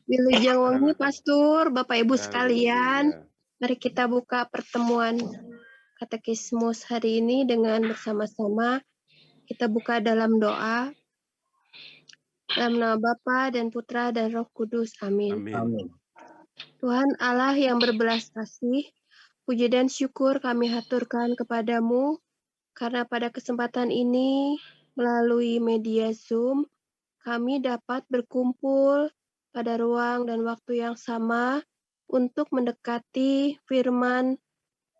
Wilujeng wengi, Pastor, Bapak Ibu Ya, sekalian. ya. Mari kita buka pertemuan katekismus hari ini dengan bersama-sama. Kita buka dalam doa. Dalam nama Bapa dan Putra dan Roh Kudus. Amin. Amin. Tuhan Allah yang berbelas kasih, puji dan syukur kami haturkan kepadamu, karena pada kesempatan ini, melalui media Zoom, kami dapat berkumpul pada ruang dan waktu yang sama untuk mendekati firman,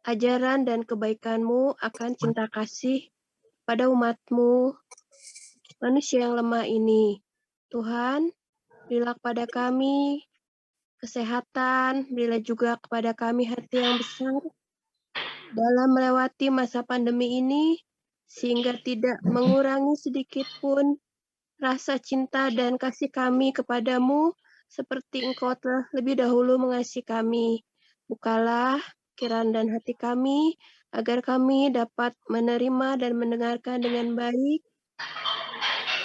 ajaran dan kebaikan-Mu akan cinta kasih pada umat-Mu, manusia yang lemah ini. Tuhan, berilah kepada kami kesehatan, berilah juga kepada kami hati yang besar dalam melewati masa pandemi ini, sehingga tidak mengurangi sedikit pun rasa cinta dan kasih kami kepadamu, seperti Engkau telah lebih dahulu mengasihi kami. Bukalah pikiran dan hati kami, agar kami dapat menerima dan mendengarkan dengan baik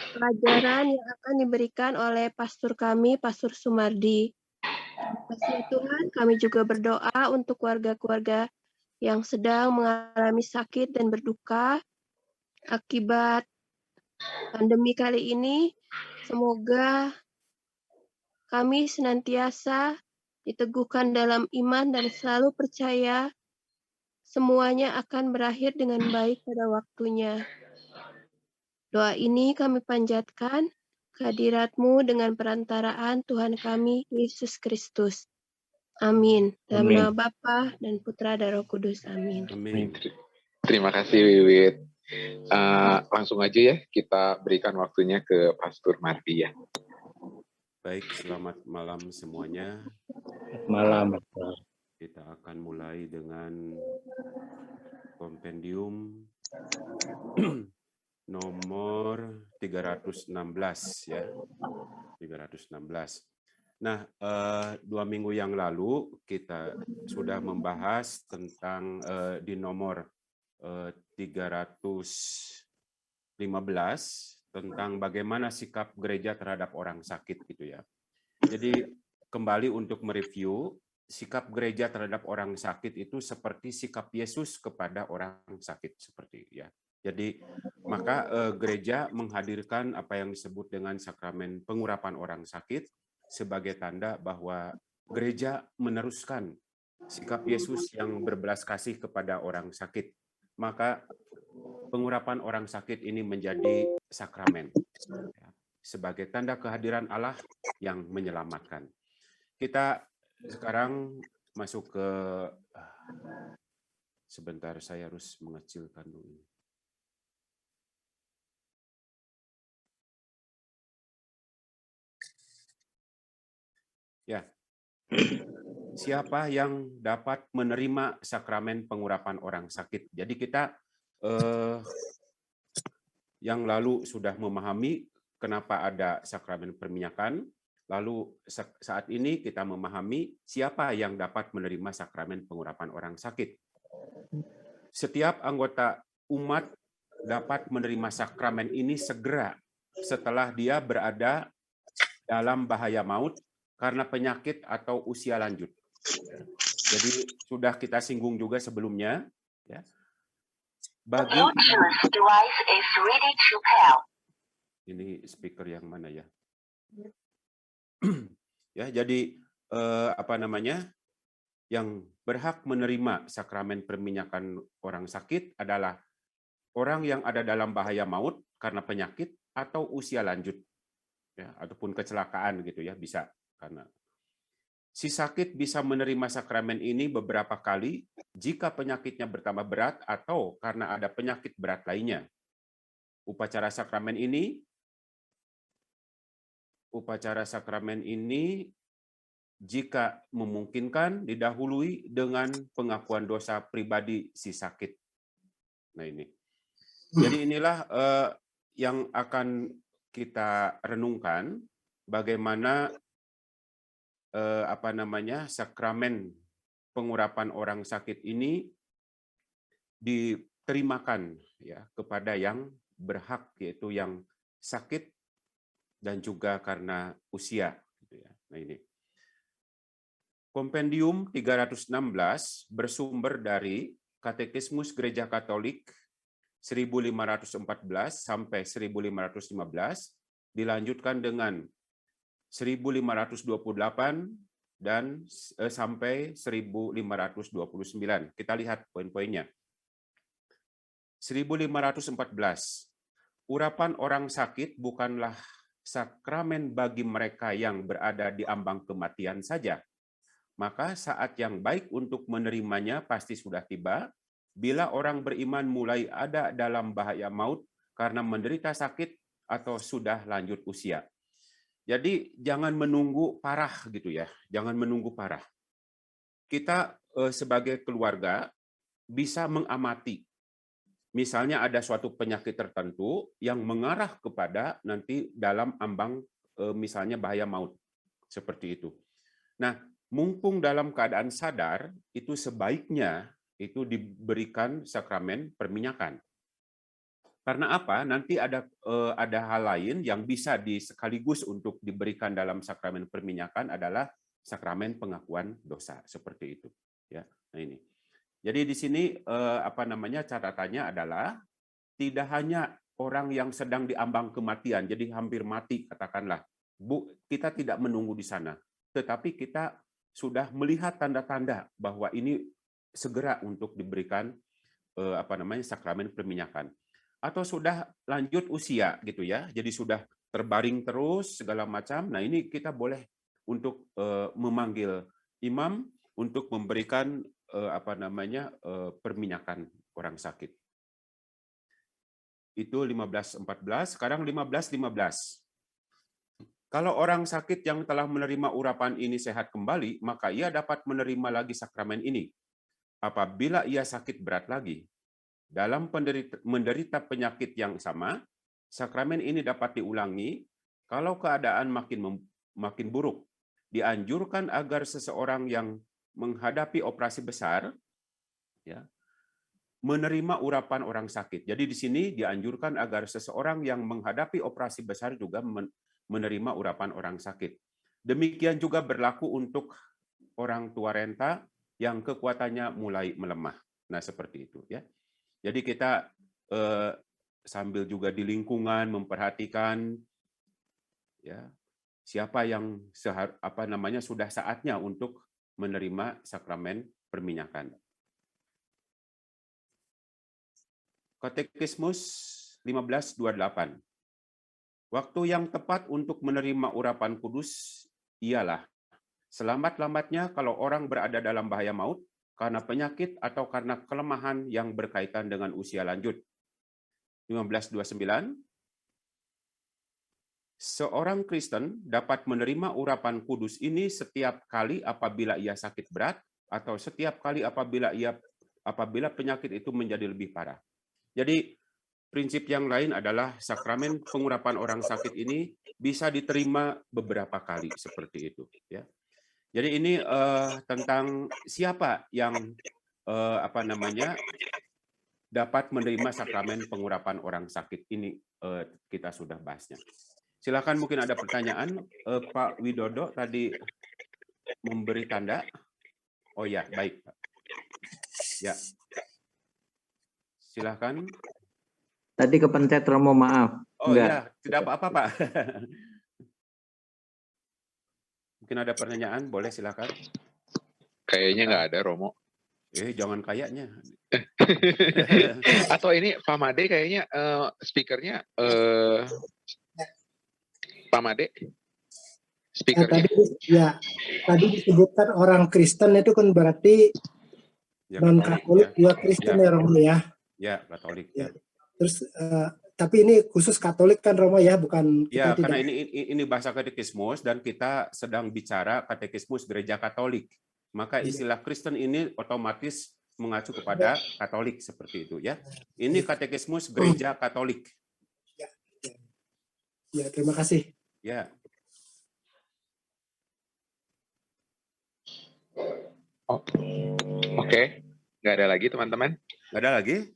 pelajaran yang akan diberikan oleh pastor kami, Pastor Sumardi. Terima kasih ya Tuhan, kami juga berdoa untuk keluarga-keluarga yang sedang mengalami sakit dan berduka akibat pandemi kali ini. Semoga kami senantiasa diteguhkan dalam iman dan selalu percaya semuanya akan berakhir dengan baik pada waktunya. Doa ini kami panjatkan kehadirat-Mu dengan perantaraan Tuhan kami, Yesus Kristus. Amin. Dalam nama Bapa dan Putra dan Roh Kudus. Amin. Amin. Terima kasih, Wiwit. Langsung aja ya, kita berikan waktunya ke Pastor Mardi ya. Baik, selamat malam semuanya. Malam. Kita akan mulai dengan kompendium nomor 316 ya. 316. Nah, 2 minggu yang lalu kita sudah membahas tentang di nomor 315 tentang bagaimana sikap gereja terhadap orang sakit gitu ya. Jadi kembali untuk mereview, sikap gereja terhadap orang sakit itu seperti sikap Yesus kepada orang sakit seperti ya. Jadi maka gereja menghadirkan apa yang disebut dengan sakramen pengurapan orang sakit sebagai tanda bahwa gereja meneruskan sikap Yesus yang berbelas kasih kepada orang sakit. Maka pengurapan orang sakit ini menjadi sakramen sebagai tanda kehadiran Allah yang menyelamatkan. Kita sekarang masuk ke sebentar, saya harus mengecilkan dulu. Ya. Siapa yang dapat menerima sakramen pengurapan orang sakit? Jadi kita yang lalu sudah memahami kenapa ada sakramen perminyakan, lalu saat ini kita memahami siapa yang dapat menerima sakramen pengurapan orang sakit. Setiap anggota umat dapat menerima sakramen ini segera setelah dia berada dalam bahaya maut karena penyakit atau usia lanjut. Jadi sudah kita singgung juga sebelumnya, ya. Bagi ini speaker yang mana ya? Ya, jadi apa namanya? Yang berhak menerima sakramen perminyakan orang sakit adalah orang yang ada dalam bahaya maut karena penyakit atau usia lanjut, ya, ataupun kecelakaan gitu ya, bisa karena si sakit bisa menerima sakramen ini beberapa kali jika penyakitnya bertambah berat atau karena ada penyakit berat lainnya. Upacara sakramen ini jika memungkinkan didahului dengan pengakuan dosa pribadi si sakit. Nah ini. Jadi inilah yang akan kita renungkan bagaimana sakramen pengurapan orang sakit ini diterimakan ya kepada yang berhak, yaitu yang sakit dan juga karena usia gitu ya. Nah ini. Kompendium 316 bersumber dari Katekismus Gereja Katolik 1514 sampai 1515, dilanjutkan dengan 1528 dan sampai 1529. Kita lihat poin-poinnya. 1514. Urapan orang sakit bukanlah sakramen bagi mereka yang berada di ambang kematian saja. Maka saat yang baik untuk menerimanya pasti sudah tiba, bila orang beriman mulai ada dalam bahaya maut karena menderita sakit atau sudah lanjut usia. Jadi jangan menunggu parah gitu ya, jangan menunggu parah. Kita sebagai keluarga bisa mengamati. Misalnya ada suatu penyakit tertentu yang mengarah kepada nanti dalam ambang misalnya bahaya maut. Seperti itu. Nah, mumpung dalam keadaan sadar, itu sebaiknya itu diberikan sakramen perminyakan. Karena apa? Nanti ada hal lain yang bisa sekaligus untuk diberikan dalam sakramen perminyakan adalah sakramen pengakuan dosa, seperti itu. Ya, nah ini. Jadi di sini catatannya adalah tidak hanya orang yang sedang diambang kematian, jadi hampir mati katakanlah, kita tidak menunggu di sana, tetapi kita sudah melihat tanda-tanda bahwa ini segera untuk diberikan sakramen perminyakan. Atau sudah lanjut usia gitu ya, jadi sudah terbaring terus segala macam. Nah ini kita boleh untuk memanggil imam untuk memberikan perminyakan orang sakit. Itu 1514, sekarang 1515. Kalau orang sakit yang telah menerima urapan ini sehat kembali, maka ia dapat menerima lagi sakramen ini. Apabila ia sakit berat lagi, dalam menderita penyakit yang sama, sakramen ini dapat diulangi kalau keadaan makin buruk. Dianjurkan agar seseorang yang menghadapi operasi besar ya, menerima urapan orang sakit. Jadi di sini dianjurkan agar seseorang yang menghadapi operasi besar juga menerima urapan orang sakit. Demikian juga berlaku untuk orang tua renta yang kekuatannya mulai melemah. Nah, seperti itu ya. Jadi kita sambil juga di lingkungan memperhatikan ya siapa yang sudah saatnya untuk menerima sakramen perminyakan. Katekismus 1528. Waktu yang tepat untuk menerima urapan kudus ialah selambat-lambatnya kalau orang berada dalam bahaya maut karena penyakit atau karena kelemahan yang berkaitan dengan usia lanjut. 1529. Seorang Kristen dapat menerima urapan kudus ini setiap kali apabila ia sakit berat atau setiap kali apabila penyakit itu menjadi lebih parah. Jadi prinsip yang lain adalah sakramen pengurapan orang sakit ini bisa diterima beberapa kali seperti itu ya. Jadi ini tentang siapa yang dapat menerima sakramen pengurapan orang sakit ini kita sudah bahasnya. Silakan mungkin ada pertanyaan. Pak Widodo tadi memberi tanda. Oh ya, baik. Ya. Silakan. Tadi kepencet Romo, maaf. Oh iya, tidak apa-apa Pak. Mungkin ada pertanyaan, boleh silakan. Kayaknya nggak ada, Romo. Jangan kayaknya. Atau ini Pak Made kayaknya speakernya Pak Made speakernya. Tadi disebutkan orang Kristen itu kan berarti Ya, non-Katolik juga Kristen ya Romo ya. Ya, Katolik. Ya. Terus tapi ini khusus Katolik kan Romo ya, bukan ya, kita karena tidak. ini bahasa katekismus dan kita sedang bicara katekismus gereja Katolik. Maka istilah Kristen ini otomatis mengacu kepada Katolik seperti itu ya. Ini katekismus gereja Katolik. Ya, terima kasih. Ya. Oke. Nggak ada lagi teman-teman? Nggak ada lagi?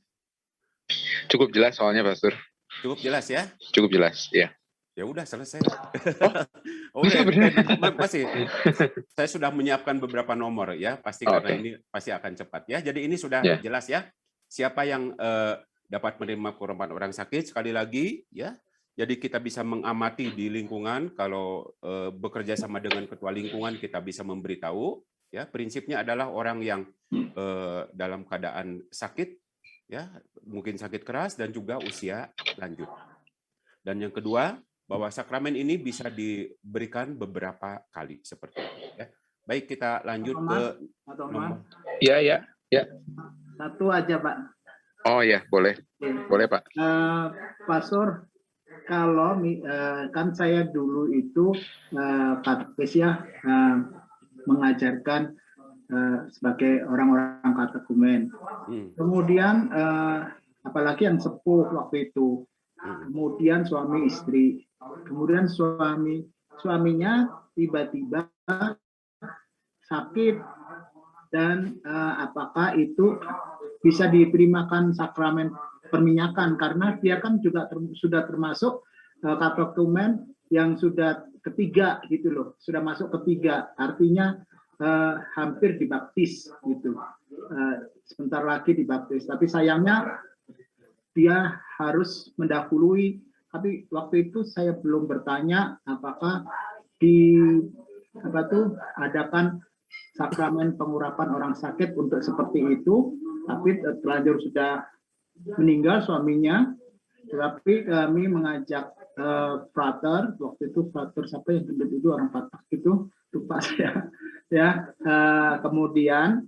Cukup jelas soalnya, Pastor. Cukup jelas ya? Cukup jelas, ya. Ya udah selesai. Oke, benar. masih. Saya sudah menyiapkan beberapa nomor ya, pasti karena ini pasti akan cepat ya. Jadi ini sudah jelas ya. Siapa yang dapat menerima korban orang sakit, sekali lagi ya. Jadi kita bisa mengamati di lingkungan, kalau bekerja sama dengan ketua lingkungan kita bisa memberitahu ya. Prinsipnya adalah orang yang dalam keadaan sakit ya, mungkin sakit keras dan juga usia lanjut. Dan yang kedua, bahwa sakramen ini bisa diberikan beberapa kali seperti itu ya. Baik, kita lanjut ke nomor. Ya. Satu aja, Pak. Oh ya, boleh. Boleh, Pak. Pastor, kalau kan saya dulu itu katekis ya, mengajarkan sebagai orang-orang katekumen. Kemudian apalagi yang sepuh waktu itu. Kemudian suami istri. Kemudian suaminya tiba-tiba sakit, dan apakah itu bisa diterimakan sakramen perminyakan, karena dia kan juga sudah termasuk katekumen yang sudah ketiga gitu loh, sudah masuk ketiga, artinya hampir dibaptis gitu, sebentar lagi dibaptis, tapi sayangnya dia harus mendahului. Tapi waktu itu saya belum bertanya apakah adakan sakramen pengurapan orang sakit untuk seperti itu, tapi terlanjur sudah meninggal suaminya. Tapi kami mengajak frater, waktu itu frater siapa yang gendut itu, orang Batak itu, lupa saya ya. Kemudian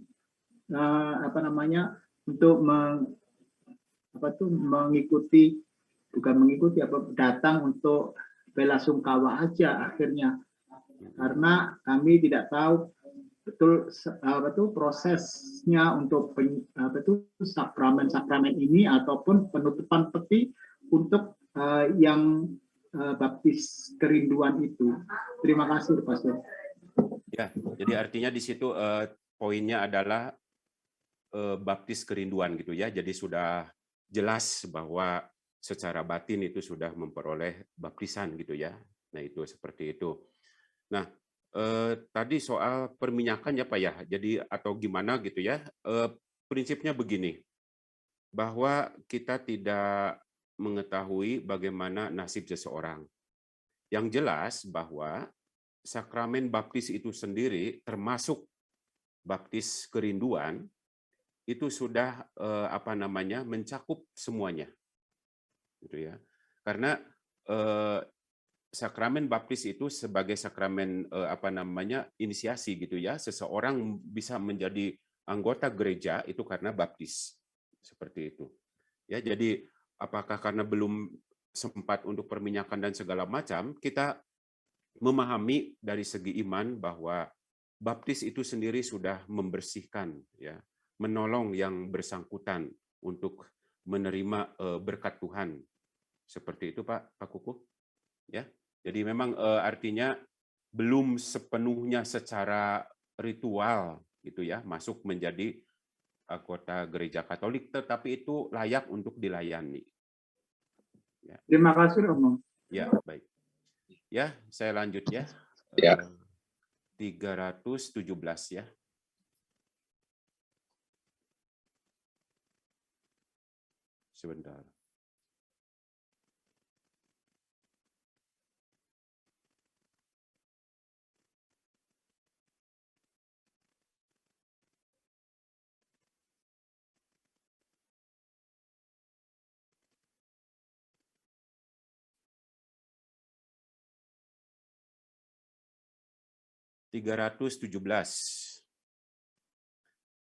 untuk datang untuk bela sungkawa aja akhirnya, karena kami tidak tahu betul prosesnya untuk sakramen ini ataupun penutupan peti untuk yang baptis kerinduan itu. Terima kasih, Pastor. Ya, jadi artinya di situ poinnya adalah baptis kerinduan gitu ya. Jadi sudah jelas bahwa secara batin itu sudah memperoleh baptisan gitu ya. Nah, itu seperti itu. Nah, tadi soal perminyakan ya Pak ya. Jadi atau gimana gitu ya. Prinsipnya begini. Bahwa kita tidak mengetahui bagaimana nasib seseorang. Yang jelas bahwa sakramen baptis itu sendiri termasuk baptis kerinduan itu sudah mencakup semuanya, gitu ya. Karena sakramen baptis itu sebagai sakramen inisiasi gitu ya. Seseorang bisa menjadi anggota gereja itu karena baptis, seperti itu. Ya, jadi apakah karena belum sempat untuk perminyakan dan segala macam, kita memahami dari segi iman bahwa baptis itu sendiri sudah membersihkan ya, menolong yang bersangkutan untuk menerima berkat Tuhan. Seperti itu Pak Kuku. Ya. Jadi memang artinya belum sepenuhnya secara ritual gitu ya, masuk menjadi anggota gereja Katolik, tetapi itu layak untuk dilayani. Ya. Terima kasih, Romo. Ya, baik. Ya, saya lanjut ya. 317 ya. Sebentar.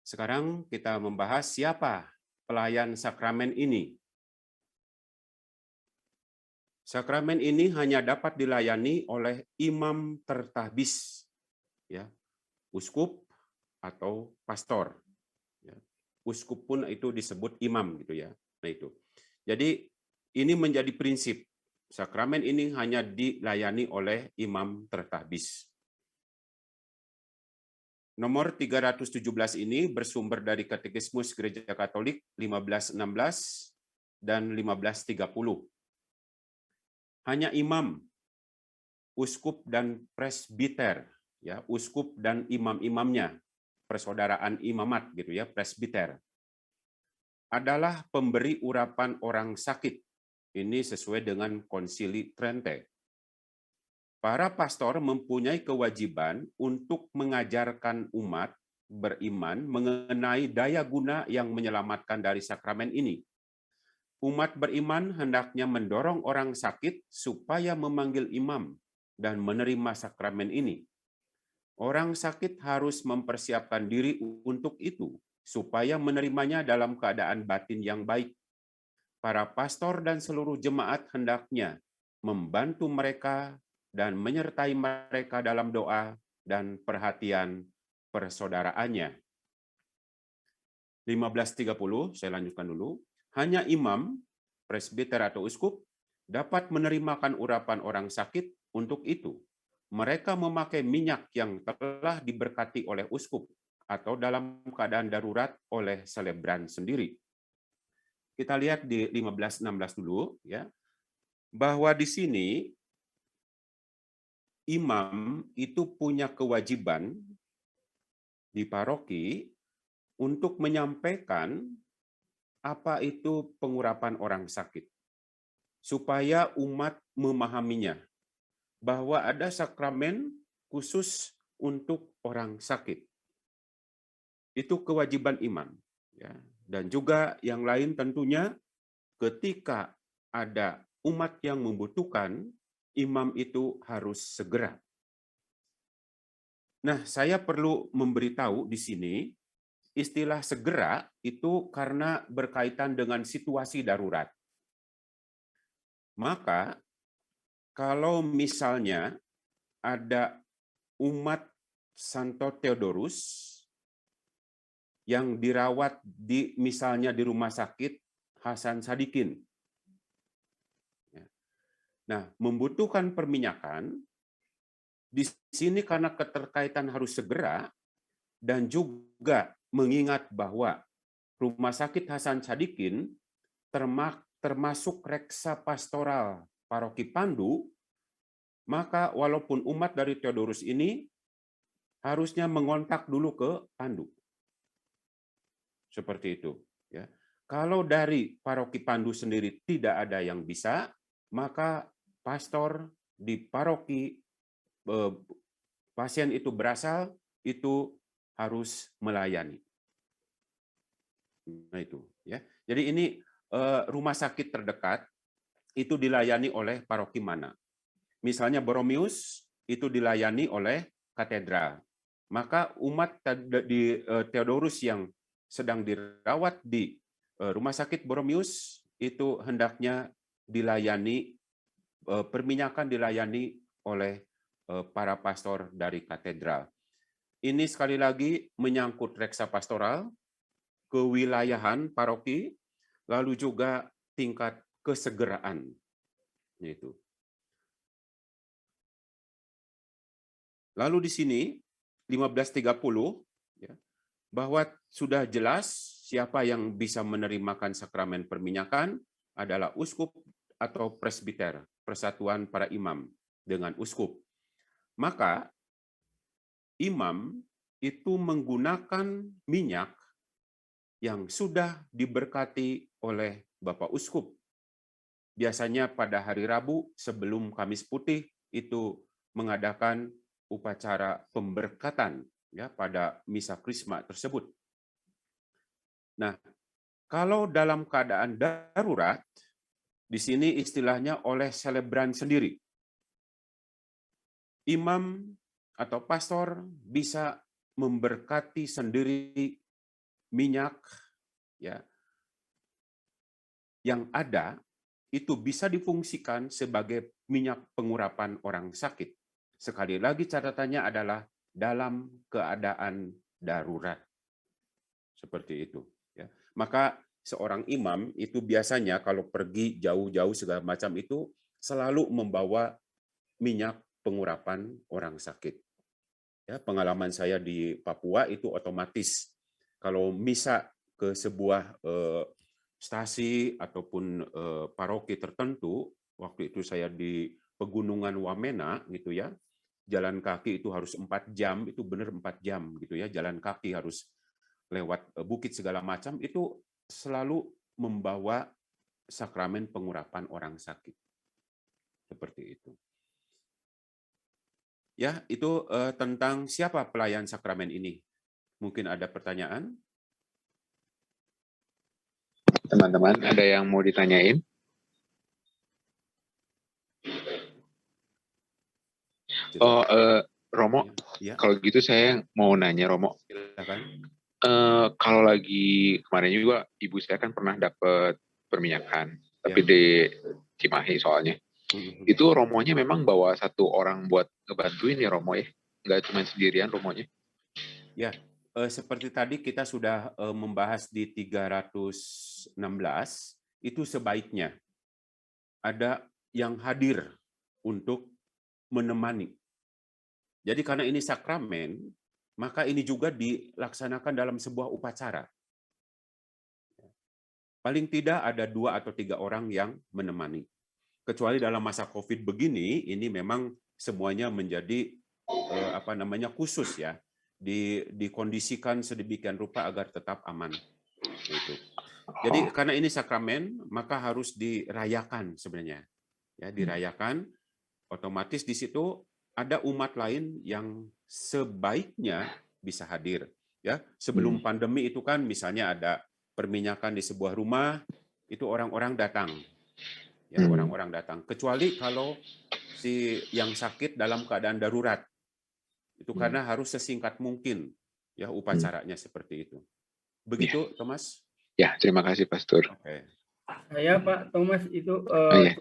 Sekarang kita membahas siapa pelayan sakramen ini. Sakramen ini hanya dapat dilayani oleh imam tertabis, ya, uskup atau pastor. Ya. Uskup pun itu disebut imam gitu ya. Nah itu. Jadi ini menjadi prinsip. Sakramen ini hanya dilayani oleh imam tertabis. Nomor 317 ini bersumber dari Katekismus Gereja Katolik 1516 dan 1530. Hanya imam uskup dan presbiter, ya, uskup dan imam-imamnya, persaudaraan imamat gitu ya, presbiter, adalah pemberi urapan orang sakit. Ini sesuai dengan Konsili Trente. Para pastor mempunyai kewajiban untuk mengajarkan umat beriman mengenai daya guna yang menyelamatkan dari sakramen ini. Umat beriman hendaknya mendorong orang sakit supaya memanggil imam dan menerima sakramen ini. Orang sakit harus mempersiapkan diri untuk itu, supaya menerimanya dalam keadaan batin yang baik. Para pastor dan seluruh jemaat hendaknya membantu mereka dan menyertai mereka dalam doa dan perhatian persaudaraannya. 1530, saya lanjutkan dulu. Hanya imam, presbiter atau uskup dapat menerimakan urapan orang sakit. Untuk itu, mereka memakai minyak yang telah diberkati oleh uskup atau dalam keadaan darurat oleh selebran sendiri. Kita lihat di 1516 dulu, ya, bahwa di sini imam itu punya kewajiban di paroki untuk menyampaikan apa itu pengurapan orang sakit, supaya umat memahaminya, bahwa ada sakramen khusus untuk orang sakit. Itu kewajiban imam. Ya. Dan juga yang lain tentunya ketika ada umat yang membutuhkan, imam itu harus segera. Nah, saya perlu memberitahu di sini, istilah segera itu karena berkaitan dengan situasi darurat. Maka, kalau misalnya ada umat Santo Theodorus yang dirawat misalnya di rumah sakit Hasan Sadikin, nah, membutuhkan perminyakan, di sini karena keterkaitan harus segera, dan juga mengingat bahwa Rumah Sakit Hasan Sadikin termasuk reksa pastoral Paroki Pandu, maka walaupun umat dari Theodorus ini harusnya mengontak dulu ke Pandu. Seperti itu. Ya. Kalau dari Paroki Pandu sendiri tidak ada yang bisa, maka pastor di paroki pasien itu berasal, itu harus melayani. Nah itu, ya. Jadi ini rumah sakit terdekat itu dilayani oleh paroki mana. Misalnya Borromeus itu dilayani oleh katedral. Maka umat di Theodorus yang sedang dirawat di rumah sakit Borromeus itu hendaknya dilayani, perminyakan dilayani oleh para pastor dari katedral. Ini sekali lagi menyangkut reksa pastoral, kewilayahan paroki, lalu juga tingkat kesegeraan. Yaitu. Lalu di sini 1530 ya, bahwa sudah jelas siapa yang bisa menerimakan sakramen perminyakan adalah uskup atau presbiter, persatuan para imam dengan uskup. Maka imam itu menggunakan minyak yang sudah diberkati oleh Bapak Uskup. Biasanya pada hari Rabu sebelum Kamis Putih itu mengadakan upacara pemberkatan ya pada misa krisma tersebut. Nah, kalau dalam keadaan darurat, di sini istilahnya oleh selebran sendiri. Imam atau pastor bisa memberkati sendiri minyak ya yang ada, itu bisa difungsikan sebagai minyak pengurapan orang sakit. Sekali lagi catatannya adalah dalam keadaan darurat. Seperti itu. Ya. Maka seorang imam itu biasanya kalau pergi jauh-jauh segala macam itu selalu membawa minyak pengurapan orang sakit. Ya, pengalaman saya di Papua itu otomatis kalau misa ke sebuah stasi ataupun paroki tertentu, waktu itu saya di pegunungan Wamena gitu ya, jalan kaki itu harus 4 jam, itu benar 4 jam gitu ya, jalan kaki harus lewat bukit segala macam, itu selalu membawa sakramen pengurapan orang sakit. Seperti itu. Ya, itu tentang siapa pelayan sakramen ini. Mungkin ada pertanyaan? Teman-teman, ada yang mau ditanyain? Oh, Romo, ya. Kalau gitu saya mau nanya, Romo. Silakan. Kalau lagi kemarin juga ibu saya kan pernah dapat perminyakan, tapi Ya. di Cimahi soalnya. Itu Romonya memang bawa satu orang buat ngebantuin ya Romo ya? Nggak cuma sendirian Romonya? Ya, seperti tadi kita sudah membahas di 316, itu sebaiknya ada yang hadir untuk menemani. Jadi karena ini sakramen, maka ini juga dilaksanakan dalam sebuah upacara. Paling tidak ada 2 atau 3 orang yang menemani. Kecuali dalam masa COVID begini, ini memang semuanya menjadi khusus ya, dikondisikan sedemikian rupa agar tetap aman. Gitu. Jadi karena ini sakramen, maka harus dirayakan sebenarnya. Ya, dirayakan, otomatis di situ ada umat lain yang sebaiknya bisa hadir. Ya, sebelum pandemi itu kan misalnya ada perminyakan di sebuah rumah, itu orang-orang datang. Ya, orang-orang datang. Kecuali kalau si yang sakit dalam keadaan darurat. Itu karena harus sesingkat mungkin ya upacaranya seperti itu. Begitu, Thomas? Ya, terima kasih Pastor. Oke. Saya Pak Thomas itu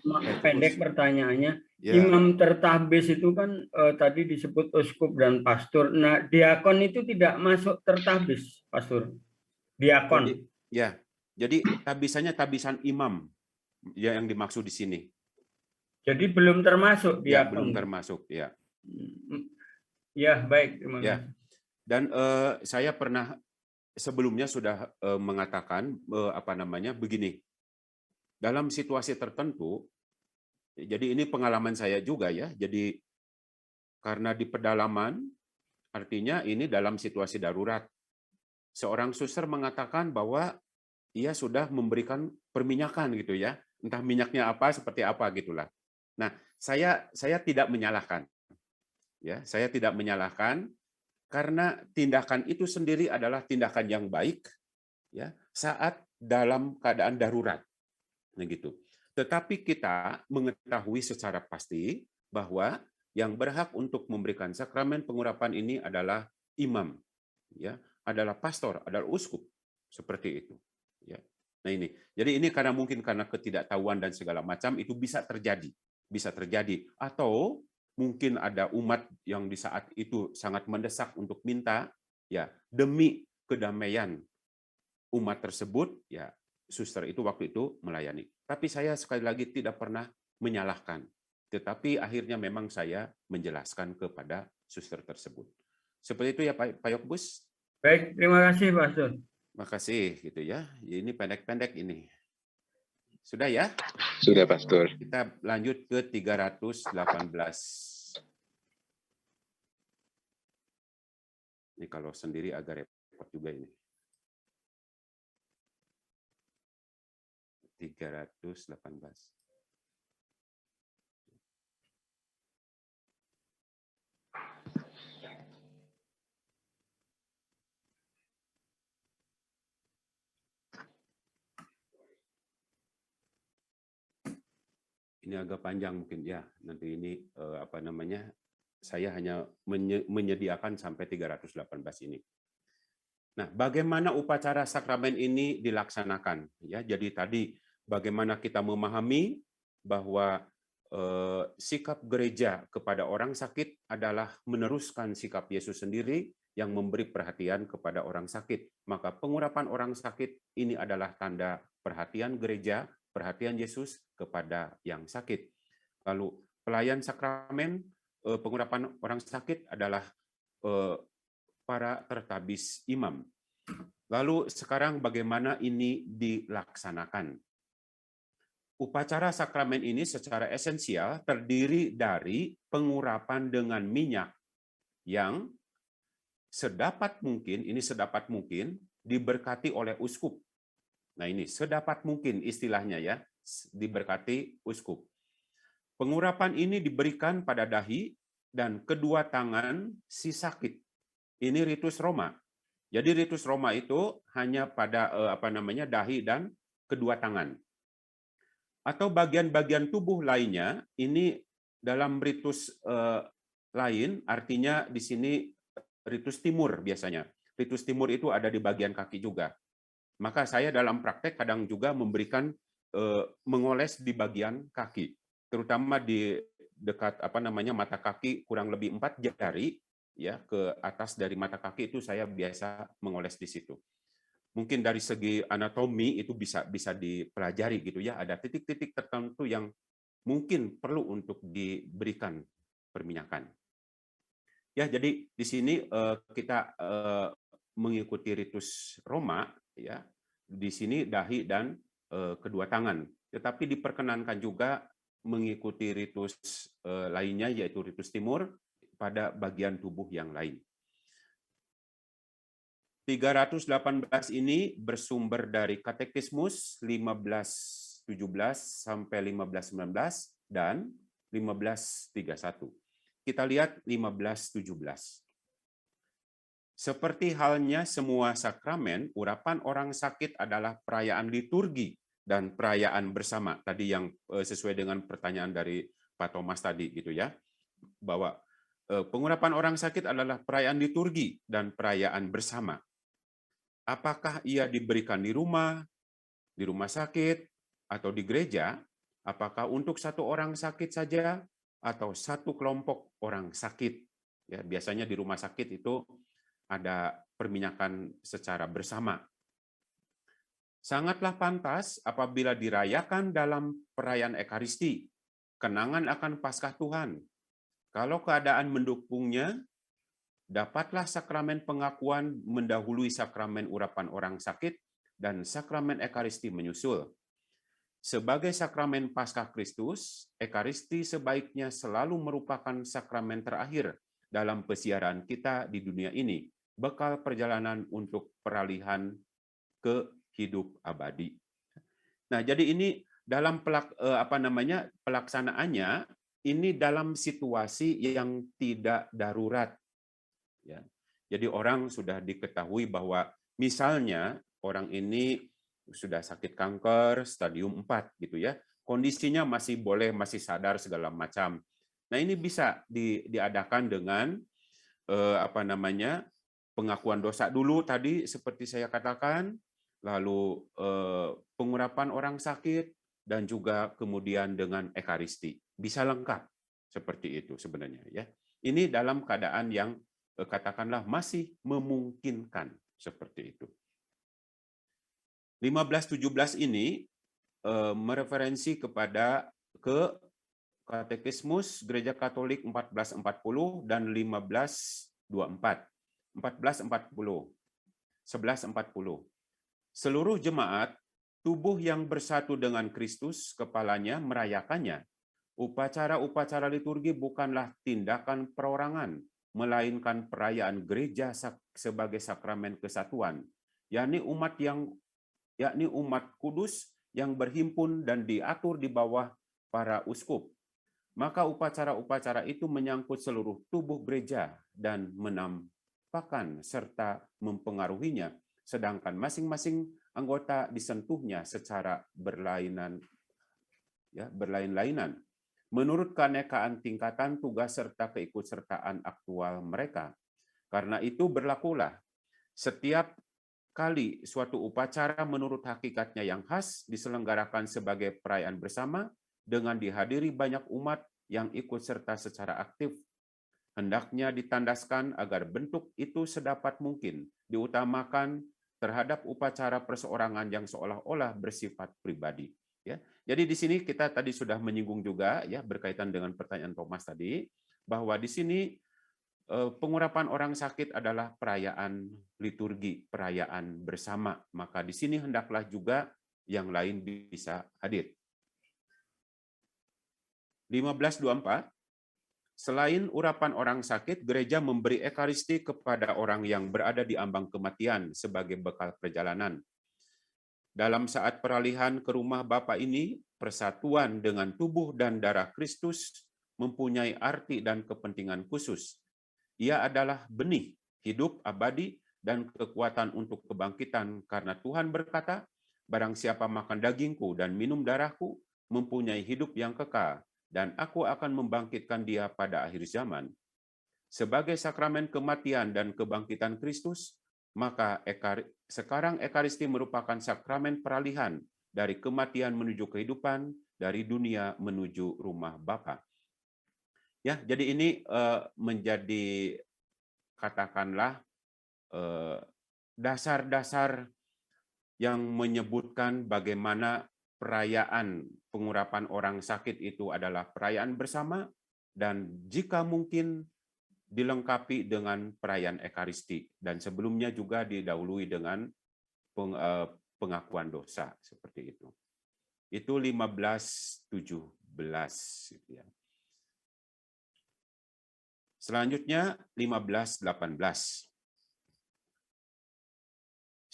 cuma pendek pertanyaannya. Ya. Imam tertahbis itu kan tadi disebut uskup dan pastor. Nah, diakon itu tidak masuk tertahbis, Pastor. Diakon. Jadi tabisannya tabisan imam ya yang dimaksud di sini. Jadi belum termasuk diakon. Ya, belum termasuk, ya. Ya, baik. Terima kasih. Ya. Dan saya pernah sebelumnya sudah mengatakan begini. Dalam situasi tertentu, jadi ini pengalaman saya juga ya. Jadi karena di pedalaman, artinya ini dalam situasi darurat. Seorang suster mengatakan bahwa ia sudah memberikan perminyakan gitu ya. Entah minyaknya apa, seperti apa gitulah. Nah, saya tidak menyalahkan. Ya, saya tidak menyalahkan karena tindakan itu sendiri adalah tindakan yang baik ya saat dalam keadaan darurat. Nah, gitu. Tetapi kita mengetahui secara pasti bahwa yang berhak untuk memberikan sakramen pengurapan ini adalah imam, ya, adalah pastor, adalah uskup, seperti itu. Ya. Nah ini, jadi ini mungkin karena ketidaktahuan dan segala macam itu bisa terjadi, atau mungkin ada umat yang di saat itu sangat mendesak untuk minta, ya, demi kedamaian umat tersebut, ya. Suster itu waktu itu melayani. Tapi saya sekali lagi tidak pernah menyalahkan. Tetapi akhirnya memang saya menjelaskan kepada suster tersebut. Seperti itu ya Pak Yokbus. Baik, terima kasih Pastor. Terima kasih gitu ya. Ini pendek-pendek ini. Sudah ya? Sudah Pastor. Kita lanjut ke 318. Ini kalau sendiri agak repot juga ini. 318. Ini agak panjang mungkin ya. Nanti ini saya hanya menyediakan sampai 318 ini. Nah, bagaimana upacara sakramen ini dilaksanakan? Ya, jadi tadi bagaimana kita memahami bahwa sikap gereja kepada orang sakit adalah meneruskan sikap Yesus sendiri yang memberi perhatian kepada orang sakit. Maka pengurapan orang sakit ini adalah tanda perhatian gereja, perhatian Yesus kepada yang sakit. Lalu pelayan sakramen pengurapan orang sakit adalah para tertabis imam. Lalu sekarang bagaimana ini dilaksanakan? upacara sakramen ini secara esensial terdiri dari pengurapan dengan minyak yang sedapat mungkin diberkati oleh uskup. Nah ini sedapat mungkin istilahnya ya, diberkati uskup. Pengurapan ini diberikan pada dahi dan kedua tangan si sakit. Ini ritus Roma. Jadi ritus Roma itu hanya pada dahi dan kedua tangan. Atau bagian-bagian tubuh lainnya, ini dalam ritus lain, artinya di sini ritus timur biasanya. Ritus timur itu ada di bagian kaki juga. Maka saya dalam praktek kadang juga memberikan mengoles di bagian kaki, terutama di dekat mata kaki kurang lebih 4 jari ya ke atas dari mata kaki itu saya biasa mengoles di situ. Mungkin dari segi anatomi itu bisa dipelajari gitu ya, ada titik-titik tertentu yang mungkin perlu untuk diberikan perminyakan. Ya, jadi di sini kita mengikuti ritus Roma ya. Di sini dahi dan kedua tangan. Tetapi diperkenankan juga mengikuti ritus lainnya yaitu ritus timur pada bagian tubuh yang lain. 318 ini bersumber dari Katekismus 1517 sampai 1519 dan 1531. Kita lihat 1517. Seperti halnya semua sakramen, urapan orang sakit adalah perayaan liturgi dan perayaan bersama. Tadi yang sesuai dengan pertanyaan dari Pak Thomas tadi gitu ya, bahwa pengurapan orang sakit adalah perayaan liturgi dan perayaan bersama. Apakah ia diberikan di rumah sakit, atau di gereja? Apakah untuk satu orang sakit saja atau satu kelompok orang sakit? Ya, biasanya di rumah sakit itu ada perminyakan secara bersama. Sangatlah pantas apabila dirayakan dalam perayaan Ekaristi, kenangan akan Paskah Tuhan. Kalau keadaan mendukungnya, dapatlah sakramen pengakuan mendahului sakramen urapan orang sakit dan sakramen Ekaristi menyusul. Sebagai sakramen Paskah Kristus, Ekaristi sebaiknya selalu merupakan sakramen terakhir dalam pesiaran kita di dunia ini, bekal perjalanan untuk peralihan ke hidup abadi. Nah, jadi ini dalam pelaksanaannya ini dalam situasi yang tidak darurat. Ya. Jadi orang sudah diketahui bahwa misalnya orang ini sudah sakit kanker stadium 4 gitu ya. Kondisinya masih sadar segala macam. Nah, ini bisa diadakan dengan pengakuan dosa dulu tadi seperti saya katakan, lalu pengurapan orang sakit dan juga kemudian dengan Ekaristi. Bisa lengkap seperti itu sebenarnya ya. Ini dalam keadaan yang katakanlah masih memungkinkan seperti itu. 1517 ini mereferensi kepada Katekismus Gereja Katolik 1440 dan 1524. 1140. Seluruh jemaat, tubuh yang bersatu dengan Kristus, kepalanya merayakannya. Upacara-upacara liturgi bukanlah tindakan perorangan, melainkan perayaan gereja sebagai sakramen kesatuan, yakni umat kudus yang berhimpun dan diatur di bawah para uskup. Maka upacara-upacara itu menyangkut seluruh tubuh gereja dan menampakkan serta mempengaruhinya, sedangkan masing-masing anggota disentuhnya secara berlain-lainan. Menurut keanekaan tingkatan tugas serta keikutsertaan aktual mereka. Karena itu berlakulah setiap kali suatu upacara menurut hakikatnya yang khas diselenggarakan sebagai perayaan bersama dengan dihadiri banyak umat yang ikut serta secara aktif, hendaknya ditandaskan agar bentuk itu sedapat mungkin diutamakan terhadap upacara perseorangan yang seolah-olah bersifat pribadi. Ya, jadi di sini kita tadi sudah menyinggung juga ya berkaitan dengan pertanyaan Thomas tadi bahwa di sini pengurapan orang sakit adalah perayaan liturgi, perayaan bersama. Maka di sini hendaklah juga yang lain bisa hadir. 15:24, selain urapan orang sakit, gereja memberi ekaristi kepada orang yang berada di ambang kematian sebagai bekal perjalanan. Dalam saat peralihan ke rumah Bapa ini, persatuan dengan tubuh dan darah Kristus mempunyai arti dan kepentingan khusus. Ia adalah benih, hidup abadi, dan kekuatan untuk kebangkitan, karena Tuhan berkata, barang siapa makan dagingku dan minum darahku, mempunyai hidup yang kekal, dan aku akan membangkitkan dia pada akhir zaman. Sebagai sakramen kematian dan kebangkitan Kristus, maka sekarang ekaristi merupakan sakramen peralihan dari kematian menuju kehidupan, dari dunia menuju rumah Bapa. Ya, jadi ini menjadi katakanlah dasar-dasar yang menyebutkan bagaimana perayaan pengurapan orang sakit itu adalah perayaan bersama, dan jika mungkin dilengkapi dengan perayaan ekaristi, dan sebelumnya juga didahului dengan pengakuan dosa seperti itu. Itu 15:17 gitu ya. Selanjutnya 15:18.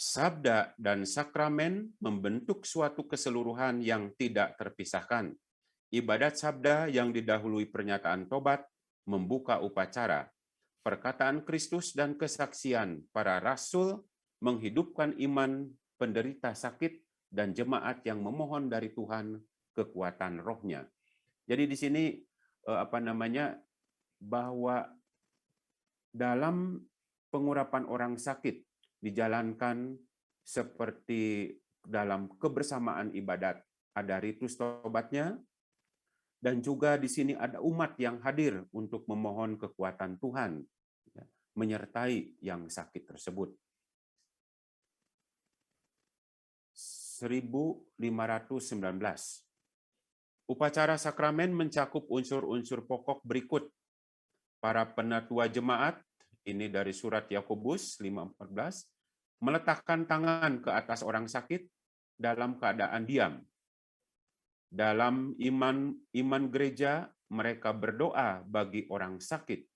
Sabda dan sakramen membentuk suatu keseluruhan yang tidak terpisahkan. Ibadat sabda yang didahului pernyataan tobat membuka upacara. Perkataan Kristus dan kesaksian para rasul menghidupkan iman penderita sakit dan jemaat yang memohon dari Tuhan kekuatan rohnya. Jadi di sini bahwa dalam pengurapan orang sakit dijalankan seperti dalam kebersamaan ibadat. Ada ritus tobatnya, dan juga di sini ada umat yang hadir untuk memohon kekuatan Tuhan, menyertai yang sakit tersebut. 1519. Upacara sakramen mencakup unsur-unsur pokok berikut. Para penatua jemaat, ini dari surat Yakobus 5:14, meletakkan tangan ke atas orang sakit dalam keadaan diam. Dalam iman gereja, mereka berdoa bagi orang sakit.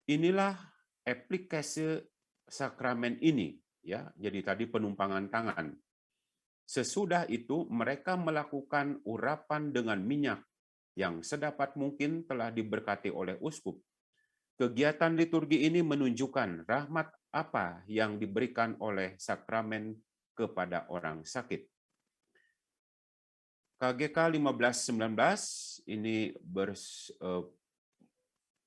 Inilah aplikasi sakramen ini, ya. Jadi tadi penumpangan tangan. Sesudah itu mereka melakukan urapan dengan minyak yang sedapat mungkin telah diberkati oleh uskup. Kegiatan liturgi ini menunjukkan rahmat apa yang diberikan oleh sakramen kepada orang sakit. KGK 1519 ini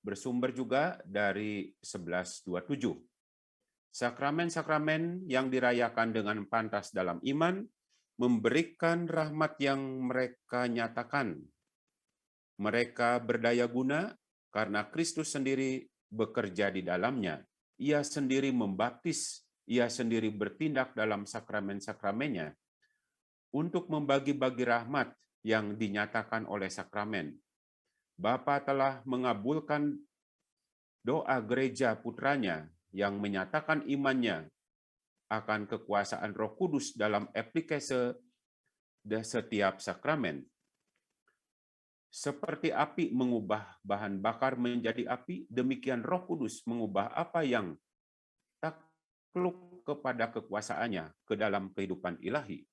bersumber juga dari 1127. Sakramen-sakramen yang dirayakan dengan pantas dalam iman memberikan rahmat yang mereka nyatakan. Mereka berdaya guna karena Kristus sendiri bekerja di dalamnya. Ia sendiri membaptis, ia sendiri bertindak dalam sakramen-sakramennya untuk membagi-bagi rahmat yang dinyatakan oleh sakramen. Bapa telah mengabulkan doa gereja putranya yang menyatakan imannya akan kekuasaan Roh Kudus dalam aplikasi setiap sakramen. Seperti api mengubah bahan bakar menjadi api, demikian Roh Kudus mengubah apa yang takluk kepada kekuasaannya ke dalam kehidupan ilahi.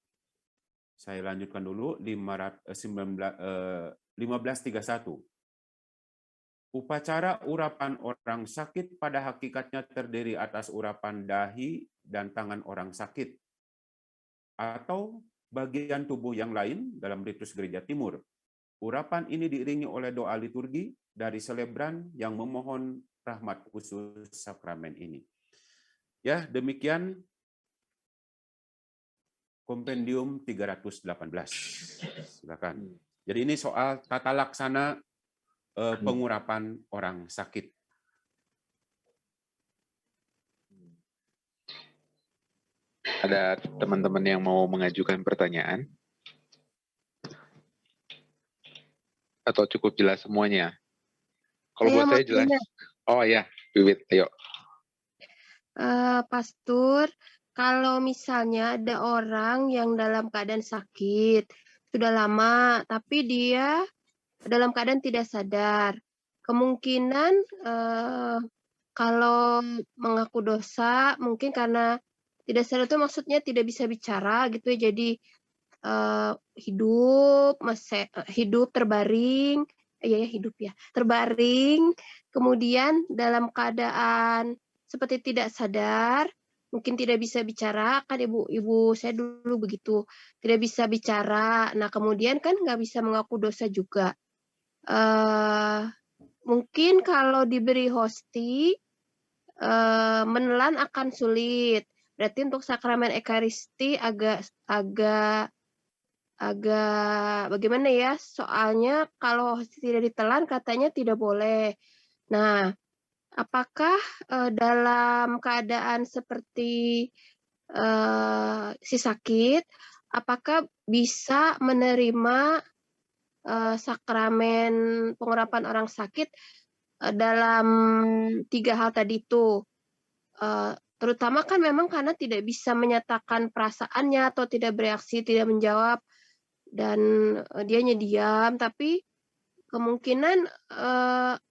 Saya lanjutkan dulu 1531. Upacara urapan orang sakit pada hakikatnya terdiri atas urapan dahi dan tangan orang sakit atau bagian tubuh yang lain dalam ritus gereja timur. Urapan ini diiringi oleh doa liturgi dari selebran yang memohon rahmat khusus sakramen ini. Ya, demikian Kompendium 318. Silakan. Jadi ini soal tata laksana pengurapan orang sakit. Ada teman-teman yang mau mengajukan pertanyaan? Atau cukup jelas semuanya? Kalau buat saya jelas. Oh ya, Wiwit, ayo. Pastor, kalau misalnya ada orang yang dalam keadaan sakit, sudah lama, tapi dia dalam keadaan tidak sadar. Kemungkinan kalau mengaku dosa mungkin karena tidak sadar itu maksudnya tidak bisa bicara gitu ya, jadi hidup terbaring, ya hidup ya, terbaring, kemudian dalam keadaan seperti tidak sadar, mungkin tidak bisa bicara, kan ibu saya dulu begitu, tidak bisa bicara. Nah kemudian kan nggak bisa mengaku dosa juga. Mungkin kalau diberi hosti, menelan akan sulit. Berarti untuk sakramen Ekaristi agak bagaimana ya, soalnya kalau tidak ditelan katanya tidak boleh. Nah, apakah dalam keadaan seperti si sakit, apakah bisa menerima sakramen pengurapan orang sakit dalam 3 hal tadi itu? Terutama kan memang karena tidak bisa menyatakan perasaannya atau tidak bereaksi, tidak menjawab, dan dianya diam, tapi kemungkinan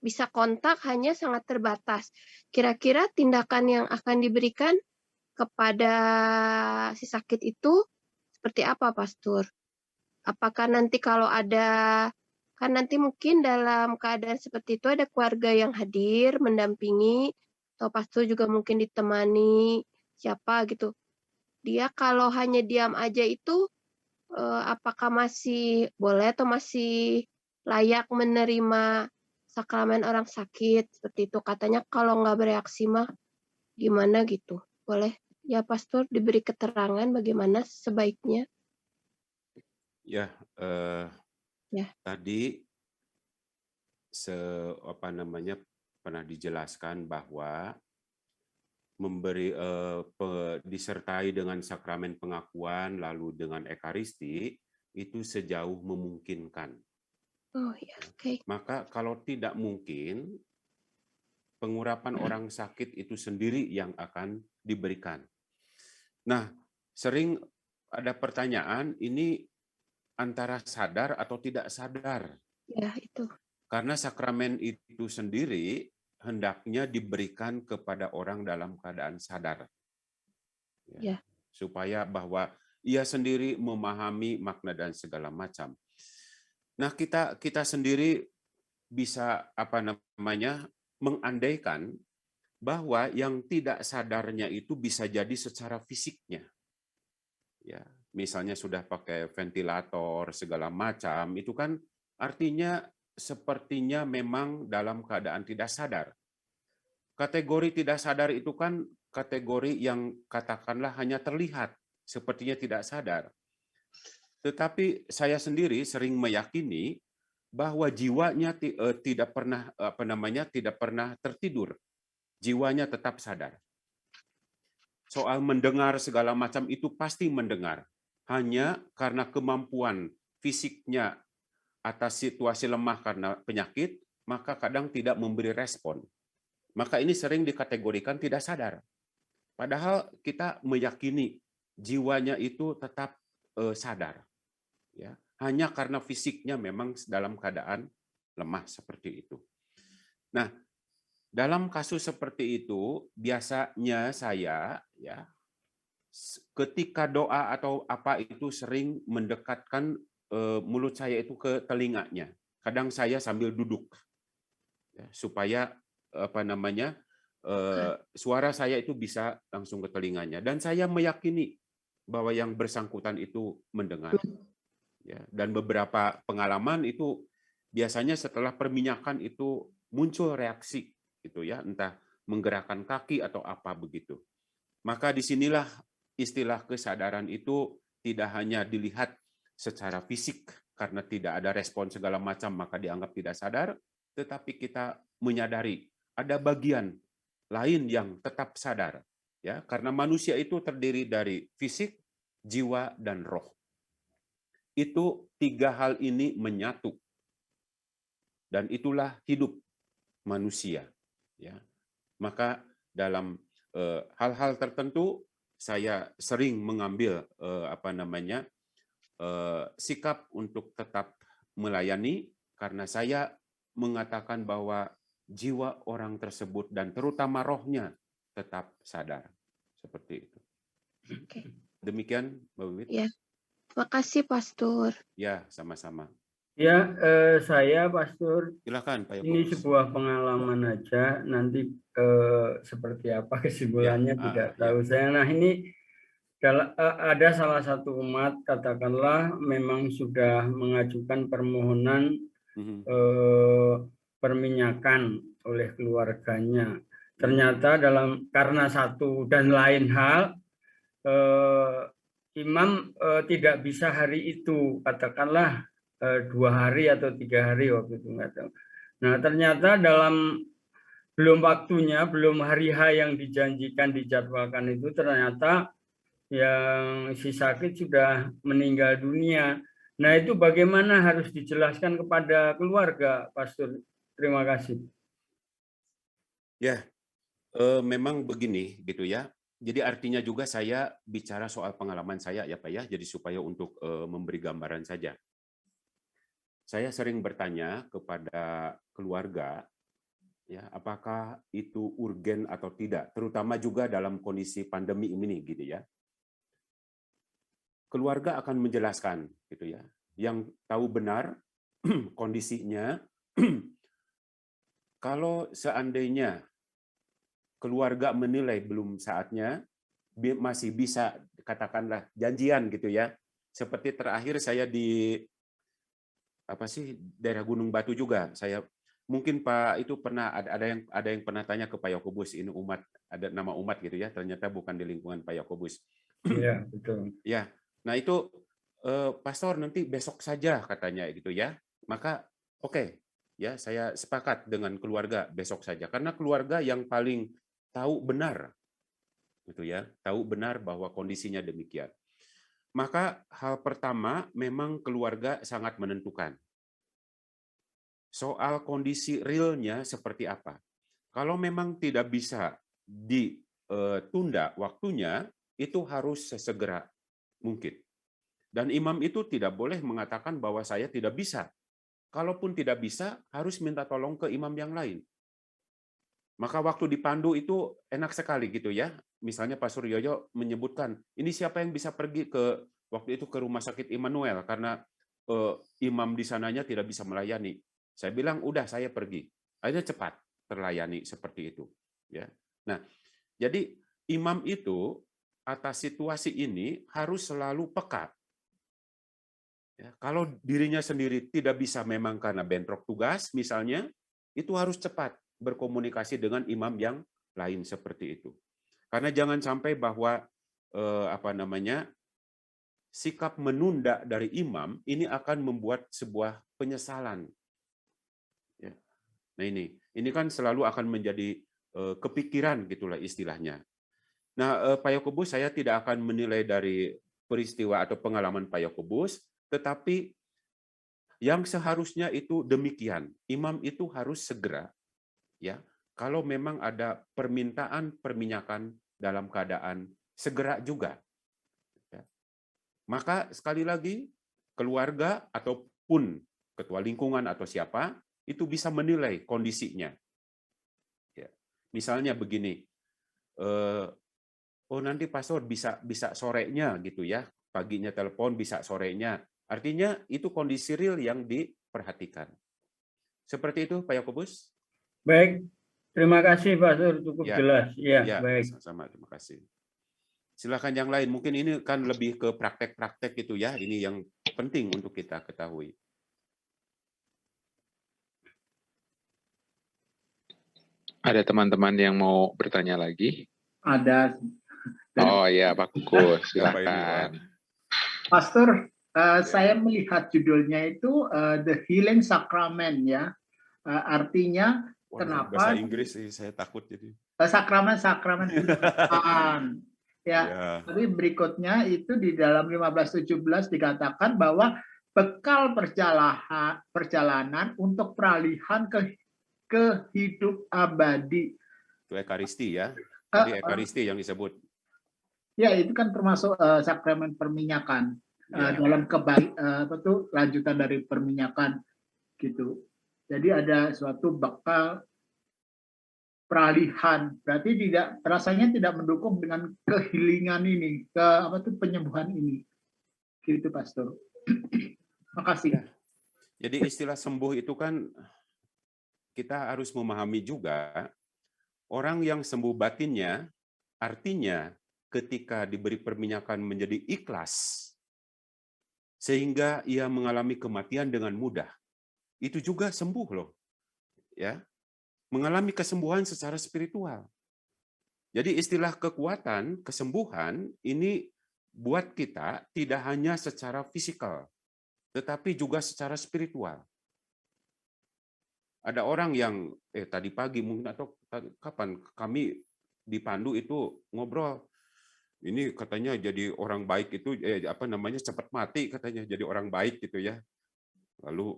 bisa kontak hanya sangat terbatas. Kira-kira tindakan yang akan diberikan kepada si sakit itu seperti apa, Pastor? Apakah nanti kalau ada, kan nanti mungkin dalam keadaan seperti itu ada keluarga yang hadir, mendampingi, atau Pastor juga mungkin ditemani siapa gitu. Dia kalau hanya diam aja itu apakah masih boleh atau masih layak menerima sakramen orang sakit seperti itu? Katanya kalau nggak bereaksi mah gimana gitu. Boleh ya Pastor diberi keterangan bagaimana sebaiknya? Ya, Ya. tadi pernah dijelaskan bahwa disertai dengan sakramen pengakuan lalu dengan Ekaristi itu sejauh memungkinkan. Oh ya, oke. Maka kalau tidak mungkin, pengurapan orang sakit itu sendiri yang akan diberikan. Nah, sering ada pertanyaan, ini antara sadar atau tidak sadar? Ya, itu. Karena sakramen itu sendiri hendaknya diberikan kepada orang dalam keadaan sadar. Ya. Supaya bahwa ia sendiri memahami makna dan segala macam. Nah, kita sendiri bisa mengandaikan bahwa yang tidak sadarnya itu bisa jadi secara fisiknya. Ya, misalnya sudah pakai ventilator segala macam, itu kan artinya sepertinya memang dalam keadaan tidak sadar. Kategori tidak sadar itu kan kategori yang katakanlah hanya terlihat, sepertinya tidak sadar. Tetapi saya sendiri sering meyakini bahwa jiwanya tidak pernah tertidur. Jiwanya tetap sadar. Soal mendengar segala macam itu pasti mendengar. Hanya karena kemampuan fisiknya atas situasi lemah karena penyakit, maka kadang tidak memberi respon. Maka ini sering dikategorikan tidak sadar. Padahal kita meyakini jiwanya itu tetap sadar. Ya, hanya karena fisiknya memang dalam keadaan lemah seperti itu. Nah, dalam kasus seperti itu biasanya saya ya ketika doa atau apa itu sering mendekatkan mulut saya itu ke telinganya. Kadang saya sambil duduk ya, supaya suara saya itu bisa langsung ke telinganya, dan saya meyakini bahwa yang bersangkutan itu mendengar. Ya, dan beberapa pengalaman itu biasanya setelah perminyakan itu muncul reaksi gitu ya, entah menggerakkan kaki atau apa begitu. Maka disinilah istilah kesadaran itu tidak hanya dilihat secara fisik karena tidak ada respon segala macam maka dianggap tidak sadar, tetapi kita menyadari ada bagian lain yang tetap sadar ya, karena manusia itu terdiri dari fisik, jiwa, dan roh. Itu 3 hal ini menyatu. Dan itulah hidup manusia. Ya. Maka dalam hal-hal tertentu saya sering mengambil sikap untuk tetap melayani karena saya mengatakan bahwa jiwa orang tersebut dan terutama rohnya tetap sadar. Seperti itu. Oke. Demikian, Mbak Wiwit. Ya, makasih Pastor. Ya, sama-sama. Ya, saya Pastor, Silakan, Pak ini Yakobus. sebuah pengalaman aja. Nanti seperti apa kesimpulannya Ya, tidak ya. tahu saya. Nah, ini ada salah satu umat, katakanlah memang sudah mengajukan permohonan perminyakan oleh keluarganya. Ternyata karena satu dan lain hal, imam tidak bisa hari itu, katakanlah 2 hari atau 3 hari waktu itu, nggak tahu. Nah, ternyata belum waktunya, belum hari H yang dijanjikan, dijadwalkan itu, ternyata yang si sakit sudah meninggal dunia. Nah, itu bagaimana harus dijelaskan kepada keluarga, Pastor? Terima kasih. Ya, memang begini gitu ya. Jadi artinya juga saya bicara soal pengalaman saya ya Pak ya. Jadi supaya untuk memberi gambaran saja. Saya sering bertanya kepada keluarga, ya, apakah itu urgen atau tidak, terutama juga dalam kondisi pandemi ini gitu ya. Keluarga akan menjelaskan gitu ya. Yang tahu benar kondisinya. Kalau seandainya keluarga menilai belum saatnya, masih bisa katakanlah janjian gitu ya. Seperti terakhir saya di daerah Gunung Batu juga. Saya mungkin Pak itu pernah ada yang pernah tanya ke Pak Yakobus, ini umat, ada nama umat gitu ya. Ternyata bukan di lingkungan Pak Yakobus. Iya, betul. Ya. Nah, itu Pastor nanti besok saja katanya gitu ya. Maka oke. Ya, saya sepakat dengan keluarga besok saja karena keluarga yang paling tahu benar gitu ya, tahu benar bahwa kondisinya demikian. Maka hal pertama memang keluarga sangat menentukan soal kondisi realnya seperti apa. Kalau memang tidak bisa ditunda waktunya, itu harus sesegera mungkin. Dan imam itu tidak boleh mengatakan bahwa saya tidak bisa. Kalaupun tidak bisa, harus minta tolong ke imam yang lain. Maka waktu dipandu itu enak sekali gitu ya. Misalnya Pak Suryoyo menyebutkan, ini siapa yang bisa pergi waktu itu ke rumah sakit Immanuel karena imam di sananya tidak bisa melayani. Saya bilang, udah saya pergi. Akhirnya cepat terlayani seperti itu. Ya. Nah, jadi imam itu atas situasi ini harus selalu peka. Ya, kalau dirinya sendiri tidak bisa memang karena bentrok tugas misalnya, itu harus cepat berkomunikasi dengan imam yang lain seperti itu. Karena jangan sampai bahwa sikap menunda dari imam ini akan membuat sebuah penyesalan. Ya. Nah ini kan selalu akan menjadi kepikiran gitulah istilahnya. Nah, Pak Yakobus, saya tidak akan menilai dari peristiwa atau pengalaman Pak Yakobus, tetapi yang seharusnya itu demikian. Imam itu harus segera, ya. Kalau memang ada permintaan perminyakan dalam keadaan segera juga. Ya. Maka sekali lagi keluarga ataupun ketua lingkungan atau siapa itu bisa menilai kondisinya. Ya. Misalnya begini, nanti pastor bisa sorenya gitu ya, paginya telepon bisa sorenya. Artinya itu kondisi real yang diperhatikan. Seperti itu Pak Yakobus. Baik, terima kasih Pastor, cukup ya, jelas. Ya, baik. Sama-sama, terima kasih. Silakan yang lain, mungkin ini kan lebih ke praktek-praktek gitu ya, ini yang penting untuk kita ketahui. Ada teman-teman yang mau bertanya lagi? Ada. Oh ya, bagus. Silakan. Pastor, saya melihat judulnya itu The Healing Sacrament ya. Artinya kenapa? Bahasa Inggris sih saya takut jadi. Sakramen penyembahan. Ya. Tapi berikutnya itu di dalam 15:17 dikatakan bahwa bekal perjalanan untuk peralihan ke hidup abadi. Itu Ekaristi ya. Jadi Ekaristi yang disebut. Ya, itu kan termasuk sakramen perminyakan dalam lanjutan dari perminyakan gitu. Jadi ada suatu bekal peralihan, berarti tidak rasanya tidak mendukung dengan kehealingan ini, penyembuhan ini, gitu Pastor. Makasih. Ya. Jadi istilah sembuh itu kan kita harus memahami juga orang yang sembuh batinnya artinya ketika diberi perminyakan menjadi ikhlas sehingga ia mengalami kematian dengan mudah. Itu juga sembuh loh. Ya. Mengalami kesembuhan secara spiritual. Jadi istilah kekuatan, kesembuhan ini buat kita tidak hanya secara fisikal, tetapi juga secara spiritual. Ada orang yang tadi pagi mungkin atau kapan kami di Pandu itu ngobrol, ini katanya jadi orang baik itu cepat mati katanya jadi orang baik gitu ya. Lalu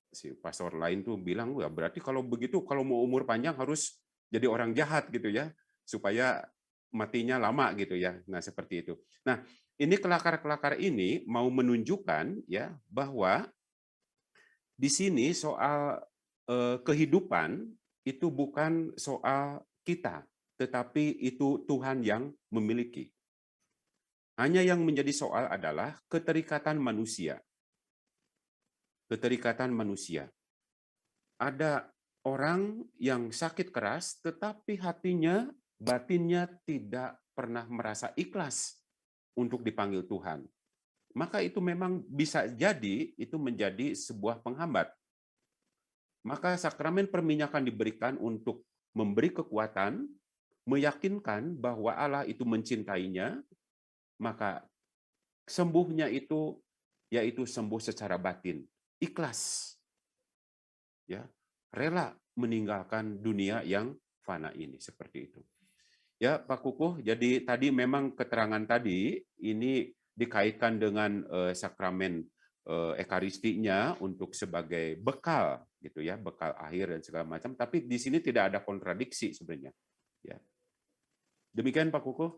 si pastor lain tuh bilang, ya berarti kalau begitu kalau mau umur panjang harus jadi orang jahat gitu ya, supaya matinya lama gitu ya. Nah, seperti itu. Nah, ini kelakar-kelakar ini mau menunjukkan ya bahwa di sini soal kehidupan itu bukan soal kita, tetapi itu Tuhan yang memiliki. Hanya yang menjadi soal adalah keterikatan manusia. Keterikatan manusia. Ada orang yang sakit keras, tetapi hatinya, batinnya tidak pernah merasa ikhlas untuk dipanggil Tuhan. Maka itu memang bisa jadi itu menjadi sebuah penghambat. Maka sakramen perminyakan diberikan untuk memberi kekuatan, meyakinkan bahwa Allah itu mencintainya, maka sembuhnya itu yaitu sembuh secara batin, ikhlas. Ya, rela meninggalkan dunia yang fana ini, seperti itu. Ya, Pak Kukuh, jadi tadi memang keterangan tadi ini dikaitkan dengan sakramen ekaristinya untuk sebagai bekal gitu ya, bekal akhir dan segala macam, tapi di sini tidak ada kontradiksi sebenarnya. Ya. Demikian Pak Kukuh.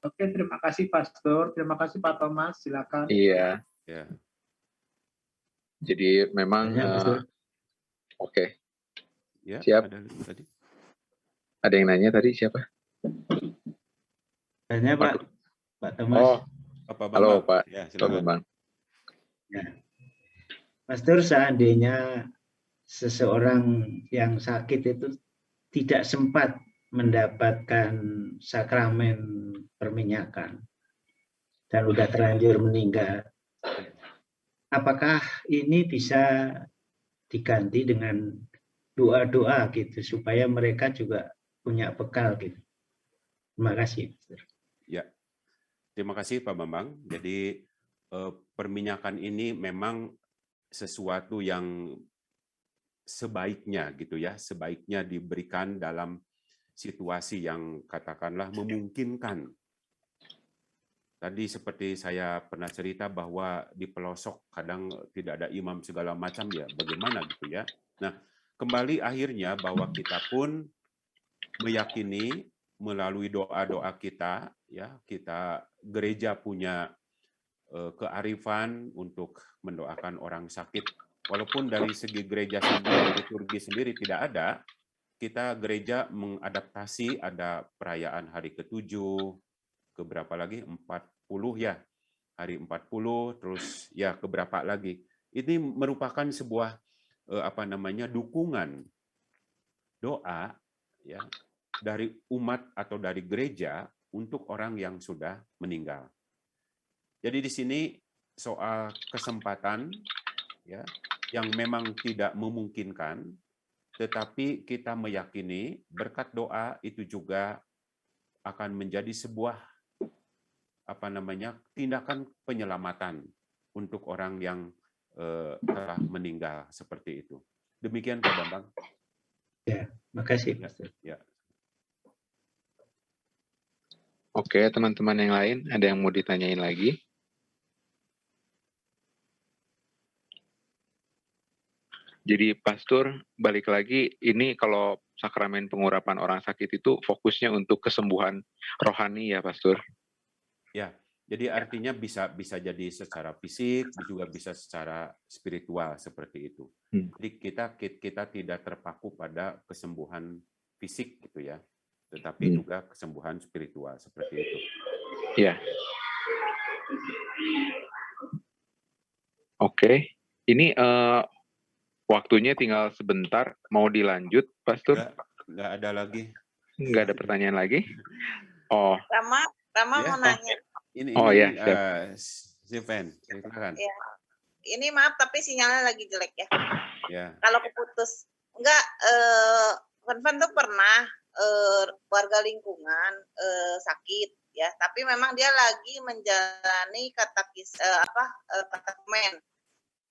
Oke, terima kasih Pastor, terima kasih Pak Thomas, silakan. Iya. Ya. Jadi memang oke. Ya, siap. ada tadi. Ada yang nanya tadi siapa? Tanya Pak Thomas. Oh, halo Pak. Ya, silakan Bang. Ya. Pastor, seandainya seseorang yang sakit itu tidak sempat mendapatkan sakramen perminyakan dan udah terlanjur meninggal, apakah ini bisa diganti dengan doa-doa gitu supaya mereka juga punya bekal gitu? Terima kasih. Ya, terima kasih Pak Bambang. Jadi perminyakan ini memang sesuatu yang sebaiknya gitu ya, sebaiknya diberikan dalam situasi yang katakanlah memungkinkan. Tadi seperti saya pernah cerita bahwa di pelosok kadang tidak ada imam segala macam ya, bagaimana gitu ya. Nah, kembali akhirnya bahwa kita pun meyakini melalui doa-doa kita ya, kita gereja punya kearifan untuk mendoakan orang sakit. Walaupun dari segi gereja sendiri, liturgi sendiri tidak ada, kita gereja mengadaptasi ada perayaan hari ke-7, keberapa lagi? 40 ya. Hari 40, terus ya keberapa lagi. Ini merupakan sebuah dukungan doa ya dari umat atau dari gereja untuk orang yang sudah meninggal. Jadi di sini soal kesempatan ya yang memang tidak memungkinkan, tetapi kita meyakini berkat doa itu juga akan menjadi sebuah tindakan penyelamatan untuk orang yang telah meninggal seperti itu. Demikian Pak Bambang. Ya, makasih Pastor. Ya. Oke, teman-teman yang lain ada yang mau ditanyain lagi? Jadi Pastor, balik lagi, ini kalau sakramen pengurapan orang sakit itu fokusnya untuk kesembuhan rohani ya Pastor? Ya, Jadi artinya bisa jadi secara fisik, juga bisa secara spiritual seperti itu. Jadi kita tidak terpaku pada kesembuhan fisik gitu ya, tetapi juga kesembuhan spiritual seperti itu. Ya. Oke. Ini waktunya tinggal sebentar. Mau dilanjut, Pastor? Nggak ada lagi. Nggak ada pertanyaan lagi? Oh. Rama Ya. mau nanya. Ini ya, Steven, silakan. Ya. Ini maaf tapi sinyalnya lagi jelek ya. Ya. Kalau keputus. Enggak, Van tuh pernah warga lingkungan sakit ya, tapi memang dia lagi menjalani katekumen.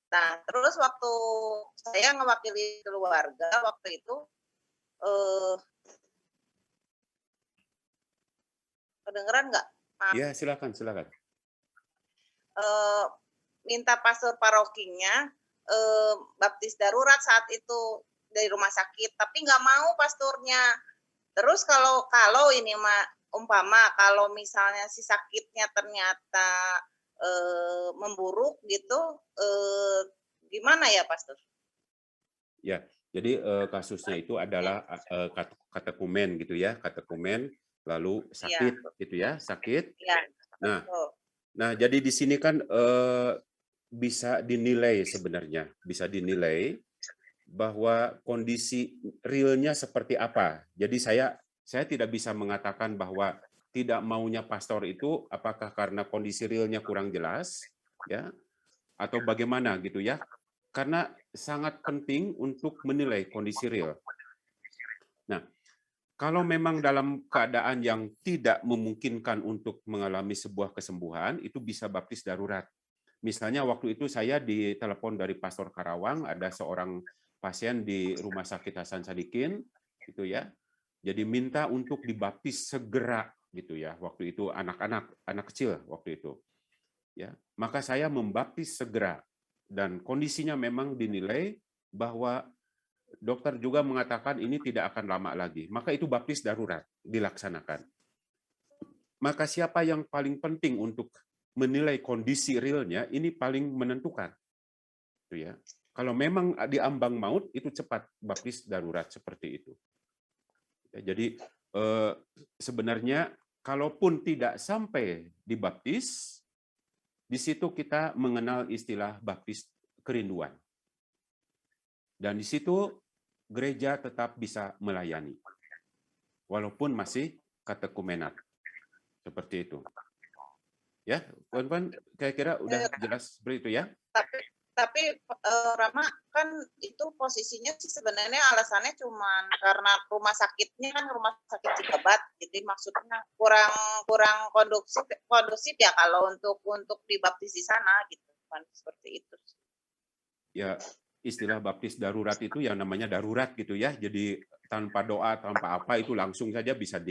Nah, terus waktu saya mewakili keluarga waktu itu kedengeran nggak? Iya, silakan. Minta pastor parokinya baptis darurat saat itu dari rumah sakit, tapi nggak mau pastornya. Terus kalau ini umpama kalau misalnya si sakitnya ternyata memburuk gitu, gimana ya pastor? Ya, jadi kasusnya itu adalah katekumen gitu ya, katekumen lalu sakit gitu ya, sakit. Ya. Nah, jadi di sini kan bisa dinilai sebenarnya, bahwa kondisi realnya seperti apa. Jadi saya tidak bisa mengatakan bahwa tidak maunya pastor itu apakah karena kondisi realnya kurang jelas, ya, atau bagaimana gitu ya. Karena sangat penting untuk menilai kondisi real. Nah, kalau memang dalam keadaan yang tidak memungkinkan untuk mengalami sebuah kesembuhan, itu bisa baptis darurat. Misalnya waktu itu saya ditelepon dari Pastor Karawang, ada seorang pasien di Rumah Sakit Hasan Sadikin, gitu ya. Jadi minta untuk dibaptis segera, gitu ya. Waktu itu anak kecil waktu itu. Ya, maka saya membaptis segera dan kondisinya memang dinilai bahwa dokter juga mengatakan ini tidak akan lama lagi. Maka itu baptis darurat dilaksanakan. Maka siapa yang paling penting untuk menilai kondisi realnya, ini paling menentukan. Itu ya. Kalau memang diambang maut, itu cepat baptis darurat seperti itu. Ya, jadi sebenarnya kalaupun tidak sampai dibaptis, di situ kita mengenal istilah baptis kerinduan. Dan di situ gereja tetap bisa melayani. Walaupun masih katekumenat. Seperti itu. Ya, Puan, kira-kira udah jelas seperti itu ya? Tapi Rama, kan itu posisinya sih sebenarnya alasannya cuma karena rumah sakitnya kan rumah sakit Cibabat, jadi maksudnya kurang kondusif ya kalau untuk dibaptis di sana gitu kan, seperti itu. Ya, istilah baptis darurat itu yang namanya darurat gitu ya. Jadi tanpa doa, tanpa apa itu langsung saja bisa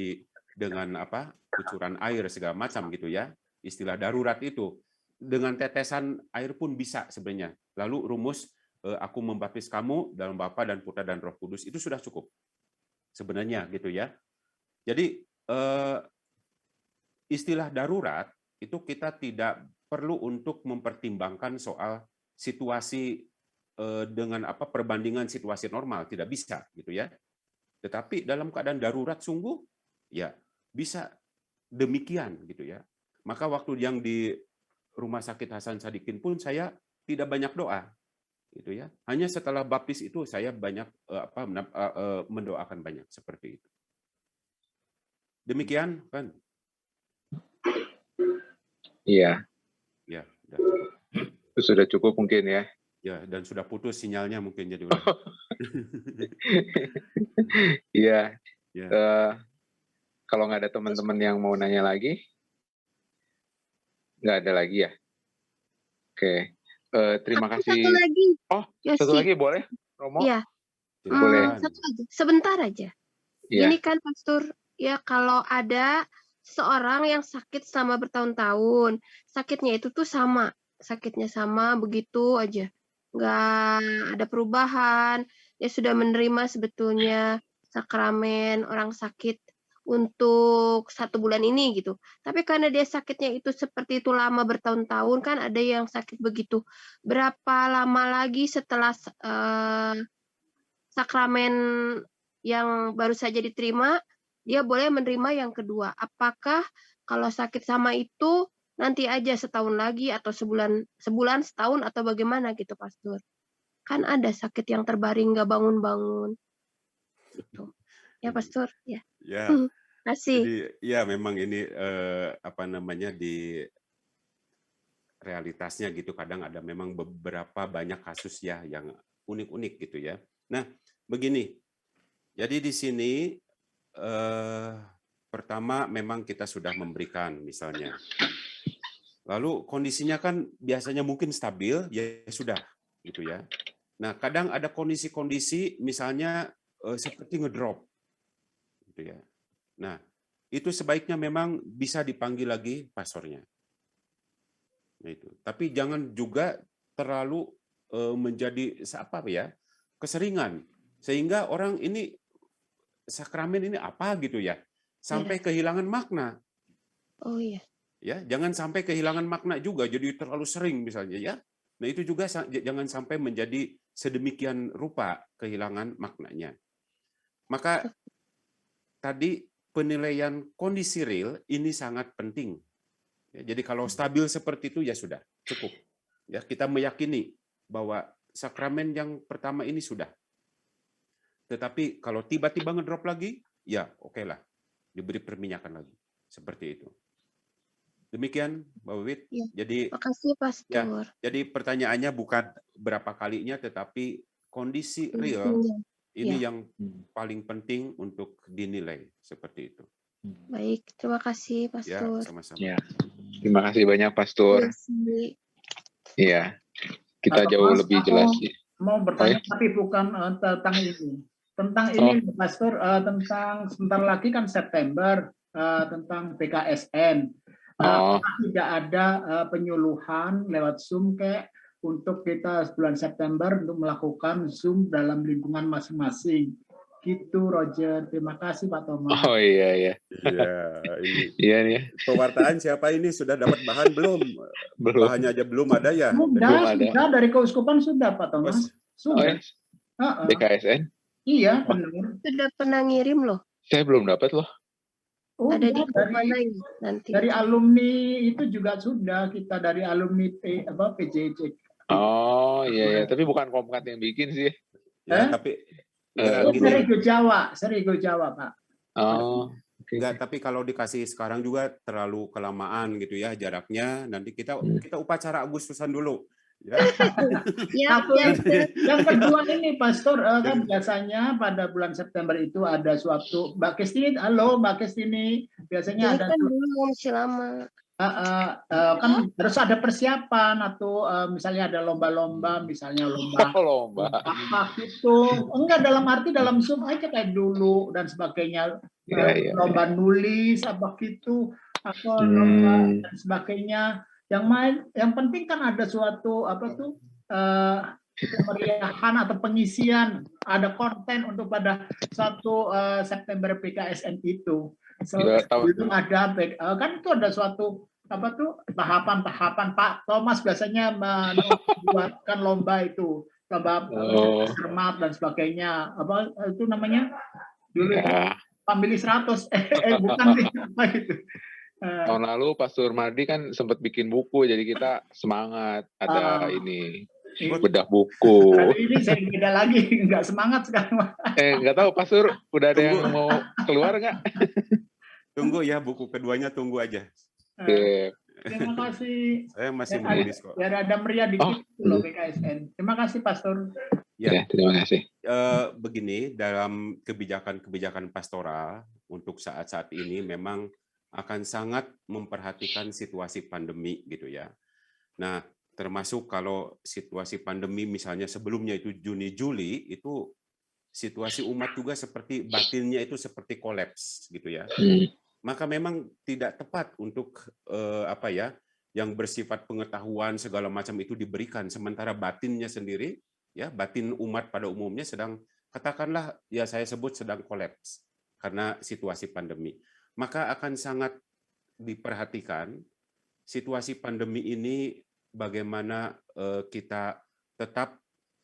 dengan kucuran air segala macam gitu ya. Istilah darurat itu dengan tetesan air pun bisa sebenarnya. Lalu rumus aku membaptis kamu dalam Bapa dan Putra dan Roh Kudus itu sudah cukup sebenarnya gitu ya. Jadi istilah darurat itu kita tidak perlu untuk mempertimbangkan soal situasi dengan perbandingan situasi normal, tidak bisa gitu ya. Tetapi dalam keadaan darurat sungguh ya bisa demikian gitu ya. Maka waktu yang di Rumah Sakit Hasan Sadikin pun saya tidak banyak doa gitu ya. Hanya setelah baptis itu saya banyak mendoakan banyak seperti itu. Demikian kan? Iya. Ya, sudah cukup. Itu sudah cukup mungkin ya. Ya, dan sudah putus sinyalnya mungkin jadi udah. Iya. Ya. Kalau nggak ada teman-teman yang mau nanya lagi, nggak ada lagi ya? Oke. Terima kasih. Satu lagi. Oh, satu lagi boleh, Romo? Iya. Boleh. Satu aja. Sebentar aja. Ya. Ini kan Pastor, ya kalau ada seorang yang sakit selama bertahun-tahun, sakitnya itu tuh sama. Sakitnya sama, begitu aja. Nggak ada perubahan. Dia sudah menerima sebetulnya sakramen orang sakit. untuk 1 bulan ini gitu. Tapi karena dia sakitnya itu seperti itu lama bertahun-tahun kan ada yang sakit begitu. Berapa lama lagi setelah sakramen yang baru saja diterima, dia boleh menerima yang kedua? Apakah kalau sakit sama itu nanti aja setahun lagi atau sebulan, setahun atau bagaimana gitu, Pastor? Kan ada sakit yang terbaring nggak bangun-bangun gitu. Ya, Pastor, ya. Ya, Kasih. jadi ya memang ini apa namanya di realitasnya gitu kadang ada memang beberapa banyak kasus ya yang unik-unik gitu ya. Nah, begini. Jadi di sini pertama memang kita sudah memberikan misalnya. Lalu kondisinya kan biasanya mungkin stabil, ya sudah gitu ya. Nah, kadang ada kondisi-kondisi misalnya seperti ngedrop gitu ya. Nah, itu sebaiknya memang bisa dipanggil lagi pastornya. Nah, itu. Tapi jangan juga terlalu menjadi apa ya? Keseringan sehingga orang ini sakramen ini apa gitu ya. Sampai kehilangan makna. Oh iya. Ya, jangan sampai kehilangan makna juga jadi terlalu sering misalnya ya. Nah, itu juga jangan sampai menjadi sedemikian rupa kehilangan maknanya. Maka tadi penilaian kondisi real ini sangat penting. Ya, jadi kalau stabil seperti itu ya sudah cukup. Ya, kita meyakini bahwa sakramen yang pertama ini sudah. Tetapi kalau tiba-tiba ngedrop lagi, ya oke lah, diberi perminyakan lagi. Seperti itu. Demikian, Mbak Wit. Ya, jadi, makasih, Pastor. ya, jadi pertanyaannya bukan berapa kalinya, tetapi kondisi real ini yang paling penting untuk dinilai seperti itu. Baik, terima kasih, Pastor. Ya, sama-sama. Ya. Terima kasih banyak, Pastor. Iya, kita jauh lebih jelas. Mau bertanya, tapi bukan tentang ini. Tentang ini, Pastor, tentang sebentar lagi kan September, tentang PKSN. Tidak ada penyuluhan lewat Zoom kayak untuk kita bulan September untuk melakukan Zoom dalam lingkungan masing-masing. Gitu, Roger. Terima kasih, Pak Thomas. Oh iya, iya. Iya nih. Pewartaan siapa ini sudah dapat bahan belum? Bahannya aja belum ada ya? Sudah dari keuskupan sudah, Pak Thomas. Sudah. BKSN? Iya, benar. Sudah pernah ngirim loh. Saya belum dapat loh. Oh, ada di mana nanti? Dari alumni itu juga sudah kita dari alumni PJJ. Oh iya, tapi bukan Komkat yang bikin sih. Ya, tapi Serigo Jawa, Pak. Oh. Enggak, tapi kalau dikasih sekarang juga terlalu kelamaan gitu ya jaraknya. Nanti kita upacara Agustusan dulu. Ya. Yang kedua ini, Pastor, kan biasanya pada bulan September itu ada suatu Mbak Kestini, halo Mbak Kestini, biasanya ada kan belum lama. Kan harus ada persiapan atau misalnya ada lomba-lomba, misalnya lomba apa gitu, enggak dalam arti dalam Zoom aja kayak dulu dan sebagainya, lomba nulis apa gitu atau lomba dan sebagainya. Yang penting kan ada suatu kemeriahan atau pengisian, ada konten untuk pada 1 September PKSN itu. Sebelum ada kan itu ada suatu tahapan-tahapan. Pak Thomas biasanya membuatkan lomba itu, lomba cermat dan sebagainya. Apa itu namanya? Dulu Family 100 bukan apa itu. Tahun lalu Pastor Mardi kan sempat bikin buku, jadi kita semangat ada ini bedah buku. Ini saya beda lagi, nggak semangat sekarang. Nggak tahu Pastor udah ada yang mau keluar nggak? Tunggu ya, buku keduanya tunggu aja. Terima kasih. Saya masih menulis kok. Biar ada meriah dikit loh PKSN. Terima kasih Pastor. Ya, terima kasih. Begini, dalam kebijakan pastoral untuk saat-saat ini memang akan sangat memperhatikan situasi pandemi gitu ya. Nah, termasuk kalau situasi pandemi misalnya sebelumnya itu Juni-Juli itu situasi umat juga seperti batinnya itu seperti kolaps gitu ya. Maka memang tidak tepat untuk yang bersifat pengetahuan segala macam itu diberikan, sementara batinnya sendiri ya, batin umat pada umumnya sedang katakanlah ya saya sebut sedang kolaps. karena situasi pandemi. Maka akan sangat diperhatikan situasi pandemi ini bagaimana kita tetap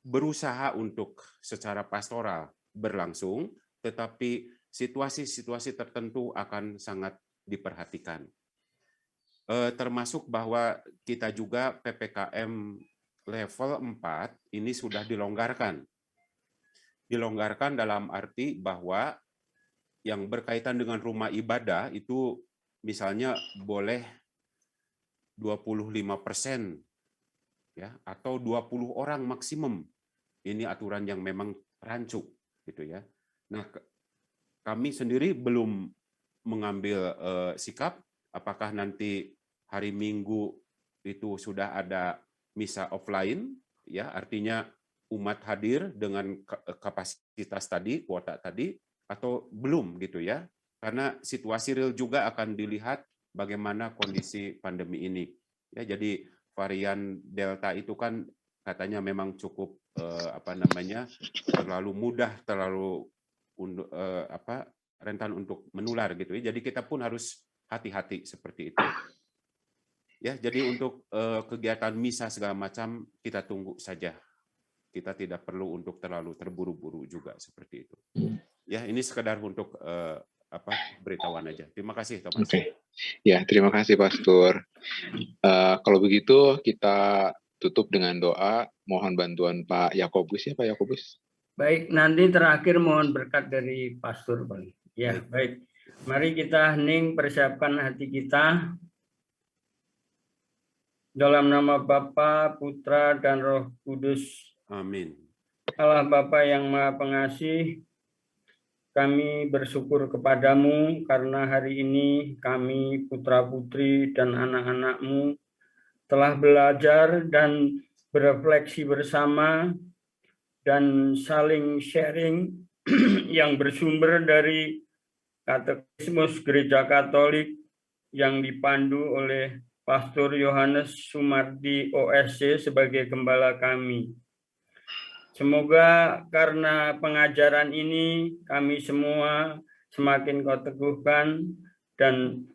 berusaha untuk secara pastoral berlangsung, tetapi situasi-situasi tertentu akan sangat diperhatikan. Termasuk bahwa kita juga PPKM level 4 ini sudah dilonggarkan. Dilonggarkan dalam arti bahwa yang berkaitan dengan rumah ibadah itu misalnya boleh 25% ya, atau 20 orang maksimum. Ini aturan yang memang rancu gitu ya. Nah, kami sendiri belum mengambil sikap apakah nanti hari Minggu itu sudah ada misa offline ya, artinya umat hadir dengan kapasitas tadi, kuota tadi, atau belum gitu ya. Karena situasi real juga akan dilihat bagaimana kondisi pandemi ini. Ya, jadi varian Delta itu kan katanya memang cukup terlalu mudah, terlalu rentan untuk menular gitu ya. Jadi kita pun harus hati-hati seperti itu. Ya, jadi untuk kegiatan misa segala macam kita tunggu saja. Kita tidak perlu untuk terlalu terburu-buru juga seperti itu. Ya, ini sekedar untuk beritahuan aja. Terima kasih, Thomas. Oke. Ya, terima kasih, Pastor. Kalau begitu kita tutup dengan doa. Mohon bantuan Pak Yakobus ya, Pak Yakobus. Baik, nanti terakhir mohon berkat dari Pastor, Bang. Ya, baik. Mari kita hening, persiapkan hati kita. Dalam nama Bapa, Putra, dan Roh Kudus. Amin. Allah Bapa yang Maha Pengasih, kami bersyukur kepadamu karena hari ini kami putra-putri dan anak-anak-mu telah belajar dan berefleksi bersama dan saling sharing yang bersumber dari Katekismus Gereja Katolik yang dipandu oleh Pastor Yohanes Sumardi OSC sebagai gembala kami. Semoga karena pengajaran ini kami semua semakin kau teguhkan dan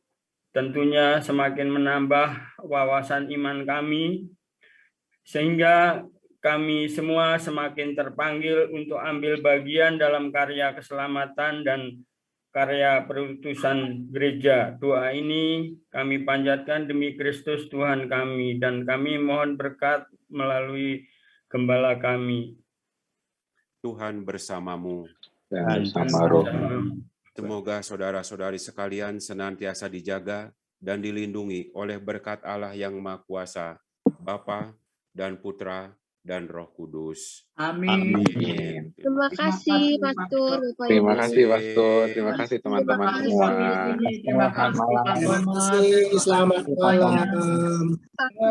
tentunya semakin menambah wawasan iman kami, sehingga kami semua semakin terpanggil untuk ambil bagian dalam karya keselamatan dan karya perutusan gereja. Doa ini kami panjatkan demi Kristus Tuhan kami, dan kami mohon berkat melalui gembala kami. Tuhan bersamamu. Dan bersama roh. Semoga saudara-saudari sekalian senantiasa dijaga dan dilindungi oleh berkat Allah yang Maha Kuasa, Bapa dan Putra dan Roh Kudus. Amin. Amin. Terima kasih, Pastor. Terima kasih, Pastor. Terima kasih, teman-teman semua. Terima kasih, Pak Terima kasih, selamat malam.